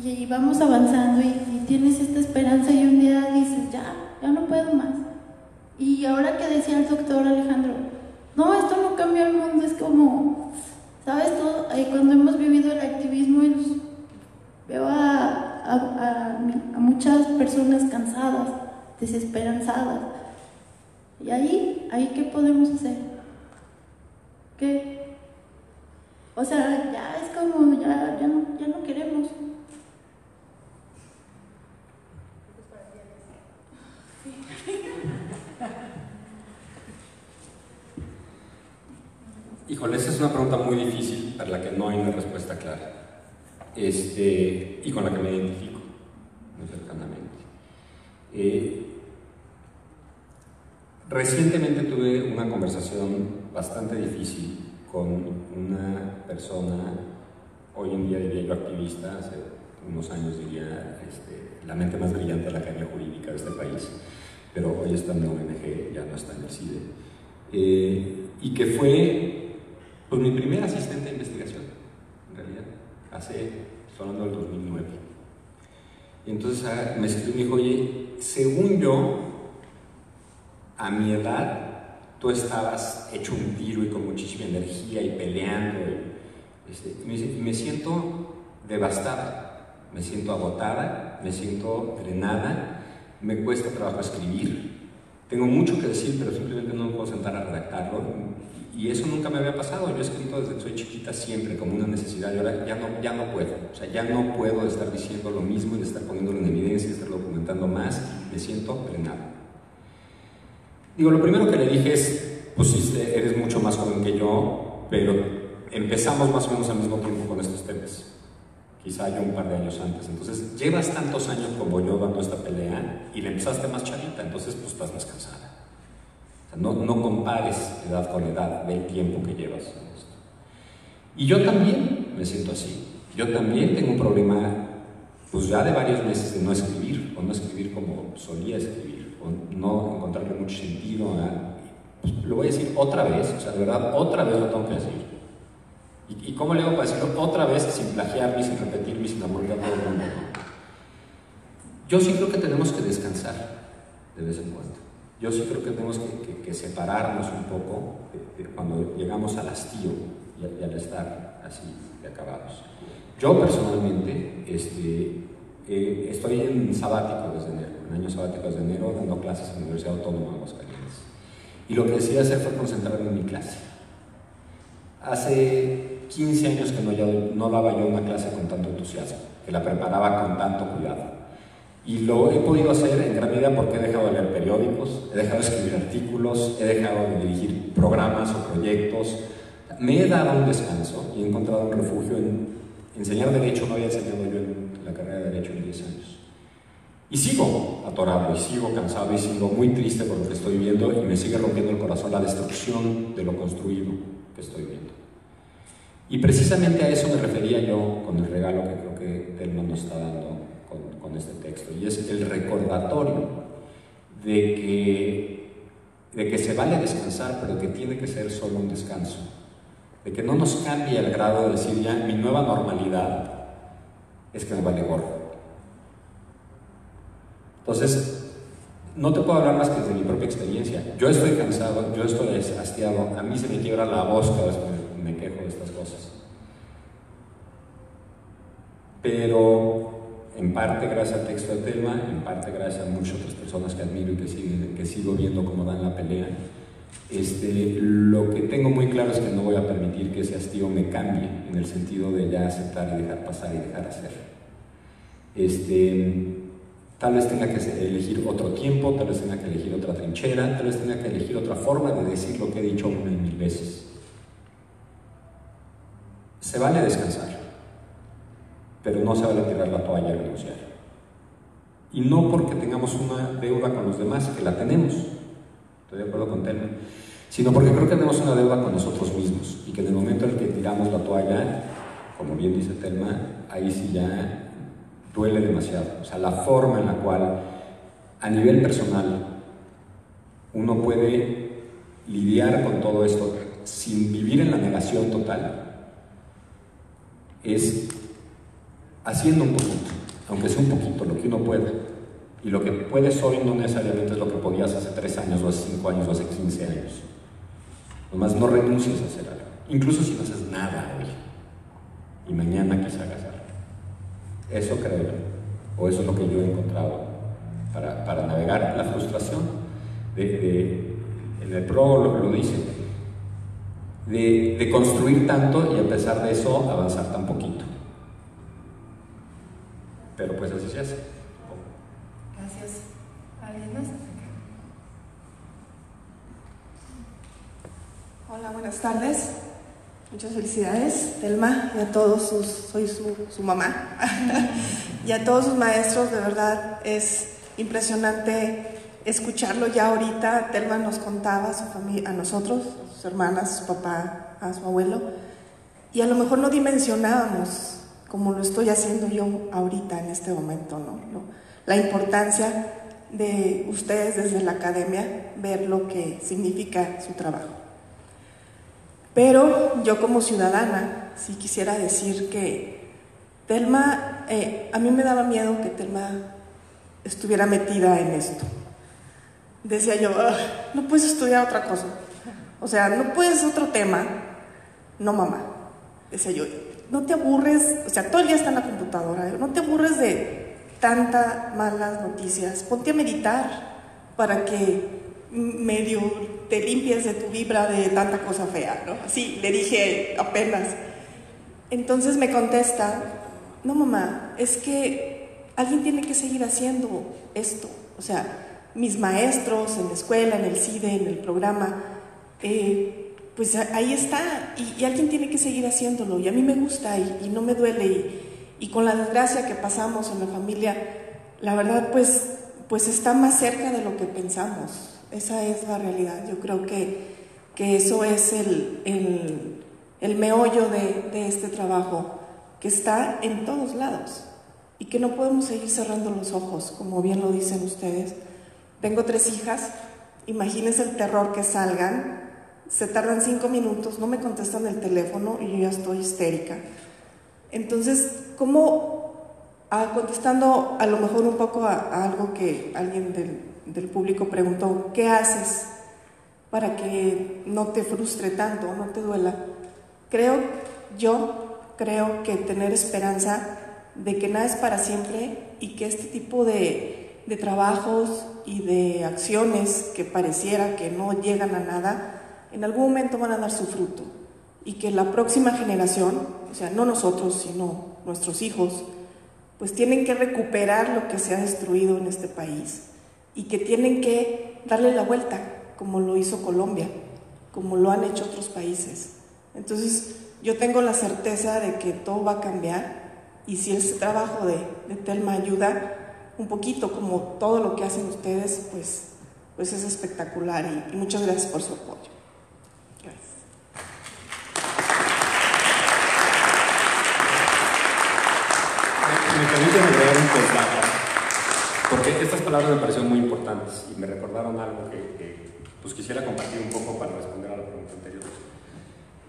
y vamos avanzando y tienes esta esperanza y un día dices, ya no puedo más. Y ahora que decía el doctor Alejandro, no, esto no cambió el mundo, es como, ¿sabes? Todo, cuando hemos vivido el activismo veo a muchas personas cansadas, desesperanzadas. ¿Y ahí qué podemos hacer? ¿Qué? O sea, ya es como, ya no queremos. Híjole, esa es una pregunta muy difícil para la que no hay una respuesta clara. Y con la que me identifico muy cercanamente. Recientemente tuve una conversación bastante difícil con una persona, hoy en día diría yo activista, hace unos años diría la mente más brillante de la academia jurídica de este país, pero hoy está en la ONG, ya no está en el CIDE, y que fue pues, mi primer asistente de investigación, en realidad, estoy hablando del 2009. Y entonces me escribió y me dijo, oye, según yo, a mi edad, tú estabas hecho un tiro y con muchísima energía y peleando. Y me siento devastada, me siento agotada, me siento drenada, me cuesta trabajo escribir. Tengo mucho que decir, pero simplemente no me puedo sentar a redactarlo. Y eso nunca me había pasado. Yo he escrito desde que soy chiquita siempre, como una necesidad. Y ahora ya no puedo. O sea, ya no puedo estar diciendo lo mismo y de estar poniéndolo en evidencia y estar documentando más. Me siento drenado. Digo, lo primero que le dije es, pues eres mucho más joven que yo, pero empezamos más o menos al mismo tiempo con estos temas. Quizá yo un par de años antes. Entonces, llevas tantos años como yo dando esta pelea y le empezaste más chavita, entonces pues estás más cansada. O sea, no compares edad con edad, ve el tiempo que llevas en esto. Y yo también me siento así. Yo también tengo un problema, pues ya de varios meses de no escribir, o no escribir como solía escribir. No encontrarle mucho sentido pues, lo voy a decir otra vez, o sea, de verdad, otra vez lo tengo que decir. ¿Y cómo le hago para decirlo otra vez sin plagiarme, sin repetirme, sin aburrir a todo el mundo? Yo sí creo que tenemos que descansar de vez en cuando. Yo sí creo que tenemos que separarnos un poco de cuando llegamos al hastío y al estar así de acabados. Yo personalmente estoy en sabático desde enero, en año sabático desde enero, dando clases en la Universidad Autónoma de Aguascalientes. Y lo que decidí hacer fue concentrarme en mi clase. Hace 15 años que no daba yo una clase con tanto entusiasmo, que la preparaba con tanto cuidado. Y lo he podido hacer en gran medida porque he dejado de leer periódicos, he dejado de escribir artículos, he dejado de dirigir programas o proyectos. Me he dado un descanso y he encontrado un refugio en enseñar Derecho. No había enseñado yo en la carrera de Derecho en 10 años. Y sigo atorado, y sigo cansado, y sigo muy triste por lo que estoy viendo, y me sigue rompiendo el corazón la destrucción de lo construido que estoy viendo. Y precisamente a eso me refería yo con el regalo que creo que Thelma nos está dando con este texto, y es el recordatorio de que de que se vale descansar, pero que tiene que ser solo un descanso, de que no nos cambie al grado de decir ya mi nueva normalidad es que me vale gorro. Entonces, no te puedo hablar más que de mi propia experiencia. Yo estoy cansado, yo estoy hastiado, a mí se me quiebra la voz cada vez que me quejo de estas cosas. Pero en parte gracias al texto de Thelma, en parte gracias a muchas otras personas que admiro y que sigo viendo cómo dan la pelea, lo que tengo muy claro es que no voy a permitir que ese hastío me cambie en el sentido de ya aceptar y dejar pasar y dejar hacer. Tal vez tenga que elegir otro tiempo, tal vez tenga que elegir otra trinchera, tal vez tenga que elegir otra forma de decir lo que he dicho 1 y 1000 veces. Se vale descansar, pero no se vale tirar la toalla y renunciar. Y no porque tengamos una deuda con los demás, que la tenemos, estoy de acuerdo con Thelma, sino porque creo que tenemos una deuda con nosotros mismos y que en el momento en el que tiramos la toalla, como bien dice Thelma, ahí sí ya duele demasiado. O sea, la forma en la cual a nivel personal uno puede lidiar con todo esto sin vivir en la negación total es haciendo un poquito, aunque sea un poquito, lo que uno puede. Y lo que puedes hoy no necesariamente es lo que podías hace 3 años, o hace 5 años, o hace 15 años. Nomás no renuncies a hacer algo, incluso si no haces nada hoy y mañana quizá hagas algo. Eso creo yo, o eso es lo que yo he encontrado para navegar la frustración. En el prólogo lo dice, de construir tanto y a pesar de eso avanzar tan poquito. Pero pues así se hace. Gracias. ¿Alguien más? Hola, buenas tardes. Muchas felicidades, Thelma, y a todos soy su mamá, y a todos sus maestros. De verdad es impresionante escucharlo ya ahorita. Thelma nos contaba a su familia, a nosotros, a sus hermanas, a su papá, a su abuelo, y a lo mejor no dimensionábamos como lo estoy haciendo yo ahorita en este momento, ¿no? La importancia de ustedes desde la academia, ver lo que significa su trabajo. Pero yo como ciudadana, sí quisiera decir que Thelma, a mí me daba miedo que Thelma estuviera metida en esto. Decía yo, no puedes estudiar otra cosa, o sea, no puedes otro tema. No, mamá, decía yo, no te aburres, o sea, todo el día está en la computadora, no te aburres de tantas malas noticias, ponte a meditar para que medio te limpies de tu vibra de tanta cosa fea, ¿no? Así le dije apenas. Entonces me contesta, no, mamá, es que alguien tiene que seguir haciendo esto. O sea, mis maestros en la escuela, en el CIDE, en el programa, pues ahí está, y alguien tiene que seguir haciéndolo, y a mí me gusta y no me duele, y con la desgracia que pasamos en la familia, la verdad pues está más cerca de lo que pensamos. Esa es la realidad. Yo creo que eso es el meollo de este trabajo, que está en todos lados y que no podemos seguir cerrando los ojos, como bien lo dicen ustedes. Tengo 3 hijas, imagínense el terror que salgan, se tardan 5 minutos, no me contestan el teléfono y yo ya estoy histérica. Entonces, ¿cómo? Contestando a lo mejor un poco a algo que alguien del público preguntó, ¿qué haces para que no te frustre tanto, no te duela? Yo creo que tener esperanza de que nada es para siempre y que este tipo de trabajos y de acciones que pareciera que no llegan a nada, en algún momento van a dar su fruto, y que la próxima generación, o sea, no nosotros, sino nuestros hijos, pues tienen que recuperar lo que se ha destruido en este país, y que tienen que darle la vuelta, como lo hizo Colombia, como lo han hecho otros países. Entonces, yo tengo la certeza de que todo va a cambiar, y si ese trabajo de Thelma ayuda un poquito, como todo lo que hacen ustedes, pues es espectacular, y muchas gracias por su apoyo. Gracias. Me permiten agregar un postdata, porque estas palabras me parecieron muy importantes y me recordaron algo que pues quisiera compartir un poco para responder a la pregunta anterior.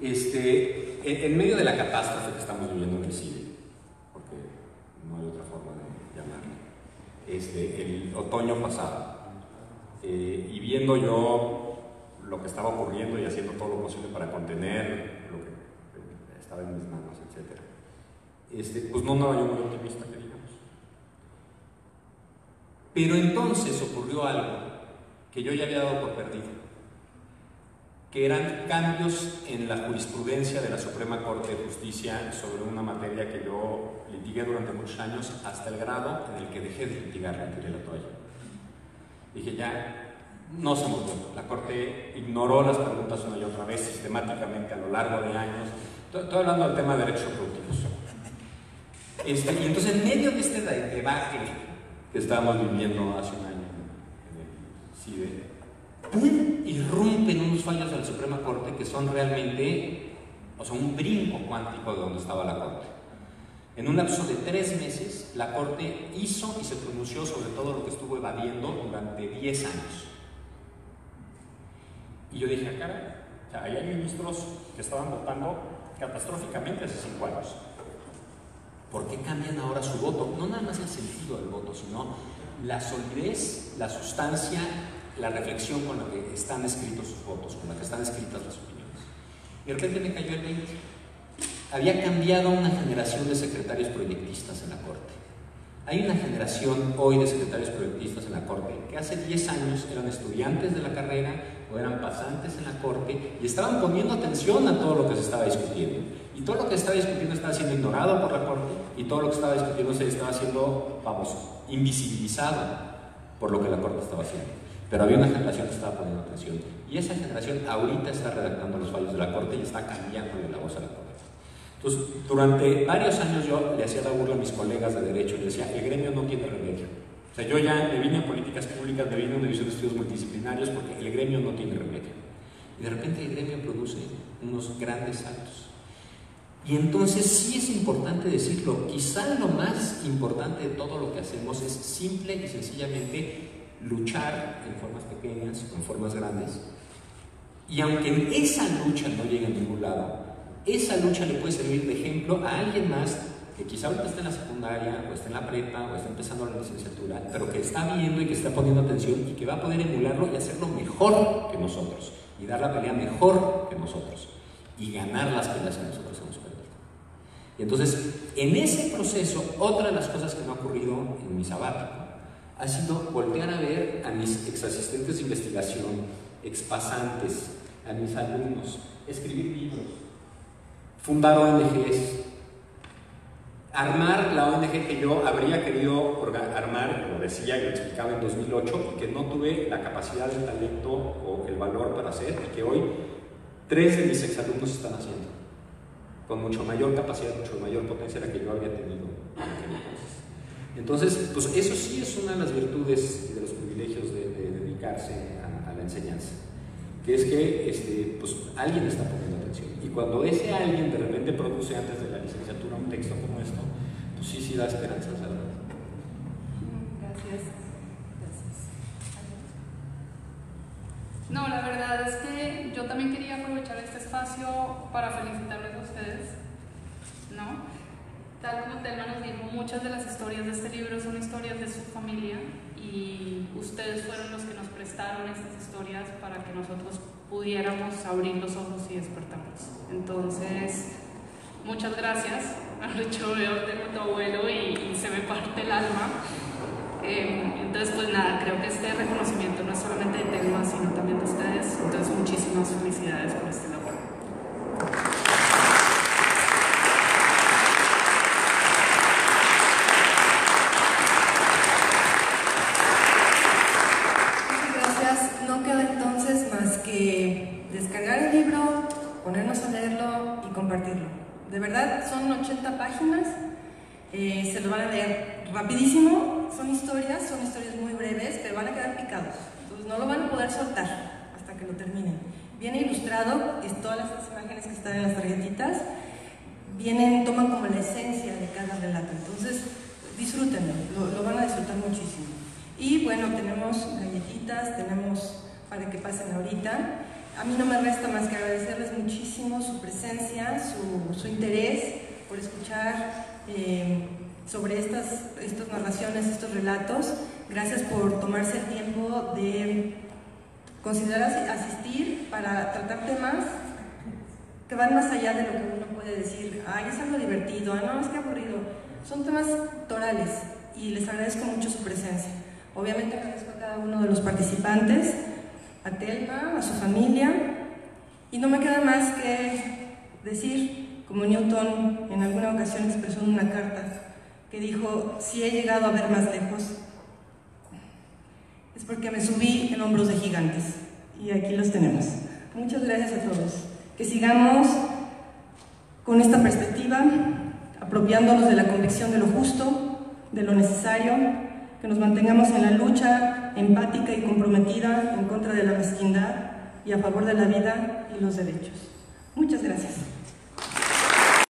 En medio de la catástrofe que estamos viviendo en el CIDE, porque no hay otra forma de llamarle, el otoño pasado, y viendo yo lo que estaba ocurriendo y haciendo todo lo posible para contener lo que estaba en mis manos, etc., pues no andaba yo muy optimista, que digamos. Pero entonces ocurrió algo que yo ya había dado por perdido, que eran cambios en la jurisprudencia de la Suprema Corte de Justicia sobre una materia que yo litigué durante muchos años, hasta el grado en el que dejé de litigarla, tiré la toalla. Dije, ya, no se movió. La Corte ignoró las preguntas una y otra vez, sistemáticamente, a lo largo de años. Estoy hablando del tema de derechos productivos. Y entonces, en medio de este debate que estábamos viviendo hace un año en el CIDE, ¡pum!, irrumpen unos fallos de la Suprema Corte que son realmente, o sea, un brinco cuántico de donde estaba la Corte. En un lapso de 3 meses, la Corte hizo y se pronunció sobre todo lo que estuvo evadiendo durante 10 años. Y yo dije, caray, o sea, ahí hay ministros que estaban votando catastróficamente hace 5 años. ¿Por qué cambian ahora su voto? No nada más el sentido del voto, sino la solidez, la sustancia, la reflexión con la que están escritos sus votos, con la que están escritas las opiniones. Y de repente me cayó el 20. Había cambiado una generación de secretarios proyectistas en la Corte. Hay una generación hoy de secretarios proyectistas en la Corte que hace 10 años eran estudiantes de la carrera o eran pasantes en la Corte y estaban poniendo atención a todo lo que se estaba discutiendo. Y todo lo que se estaba discutiendo estaba siendo ignorado por la Corte y todo lo que estaba discutiendo se estaba siendo, vamos, invisibilizado por lo que la Corte estaba haciendo. Pero había una generación que estaba poniendo atención y esa generación ahorita está redactando los fallos de la Corte y está cambiándole la voz a la Corte. Entonces, durante varios años yo le hacía la burla a mis colegas de derecho y decía, el gremio no tiene remedio. O sea, yo ya me vine a políticas públicas, me vine a una división de estudios multidisciplinarios porque el gremio no tiene remedio. Y de repente el gremio produce unos grandes saltos. Y entonces sí es importante decirlo, quizá lo más importante de todo lo que hacemos es simple y sencillamente luchar en formas pequeñas o en formas grandes. Y aunque esa lucha no llegue a ningún lado, esa lucha le puede servir de ejemplo a alguien más que quizá ahorita esté en la secundaria, o esté en la prepa, o esté empezando la licenciatura, pero que está viendo y que está poniendo atención y que va a poder emularlo y hacerlo mejor que nosotros, y dar la pelea mejor que nosotros, y ganar las peleas que nosotros hemos perdido. Y entonces, en ese proceso, otra de las cosas que me ha ocurrido en mi sabático ha sido voltear a ver a mis exasistentes de investigación, expasantes, a mis alumnos, escribir libros, fundar ONGs, armar la ONG que yo habría querido armar, lo decía y lo explicaba en 2008, y que no tuve la capacidad, el talento o el valor para hacer, y que hoy 3 de mis exalumnos están haciendo, con mucho mayor capacidad, mucho mayor potencia de la que yo había tenido en aquel entonces. Entonces, pues eso sí es una de las virtudes y de los privilegios de dedicarse a la enseñanza, que es que pues, alguien está poniendo atención. Y cuando ese alguien de repente produce antes de la licenciatura un texto como esto, pues sí da esperanzas, ¿verdad? Gracias. No, la verdad es que yo también quería aprovechar este espacio para felicitarles a ustedes, ¿no? Tal como Telma nos dijo, muchas de las historias de este libro son historias de su familia y ustedes fueron los que nos prestaron estas historias para que nosotros pudiéramos abrir los ojos y despertarnos. Entonces, muchas gracias. De hecho, veo tengo a tu abuelo y se me parte el alma. Entonces, pues nada, creo que este reconocimiento no es solamente de Telma, sino también de ustedes. Entonces, muchísimas felicidades por este labor. Descargar el libro, ponernos a leerlo y compartirlo. De verdad, son 80 páginas, se lo van a leer rapidísimo, son historias muy breves, pero van a quedar picados. Entonces no lo van a poder soltar hasta que lo terminen. Viene ilustrado, todas las imágenes que están en las tarjetitas, toman como la esencia de cada relato. Entonces, disfrútenlo, lo van a disfrutar muchísimo. Y bueno, tenemos galletitas, tenemos para que pasen ahorita. A mí no me resta más que agradecerles muchísimo su presencia, su interés por escuchar sobre estas narraciones, estos relatos. Gracias por tomarse el tiempo de considerar asistir para tratar temas que van más allá de lo que uno puede decir. Ay, es algo divertido, no, es que aburrido. Son temas torales y les agradezco mucho su presencia. Obviamente agradezco a cada uno de los participantes, a Thelma, a su familia, y no me queda más que decir, como Newton en alguna ocasión expresó en una carta, que dijo: si he llegado a ver más lejos, es porque me subí en hombros de gigantes. Y aquí los tenemos. Muchas gracias a todos. Que sigamos con esta perspectiva, apropiándonos de la convicción de lo justo, de lo necesario, que nos mantengamos en la lucha empática y comprometida en contra de la mezquindad y a favor de la vida y los derechos. Muchas gracias.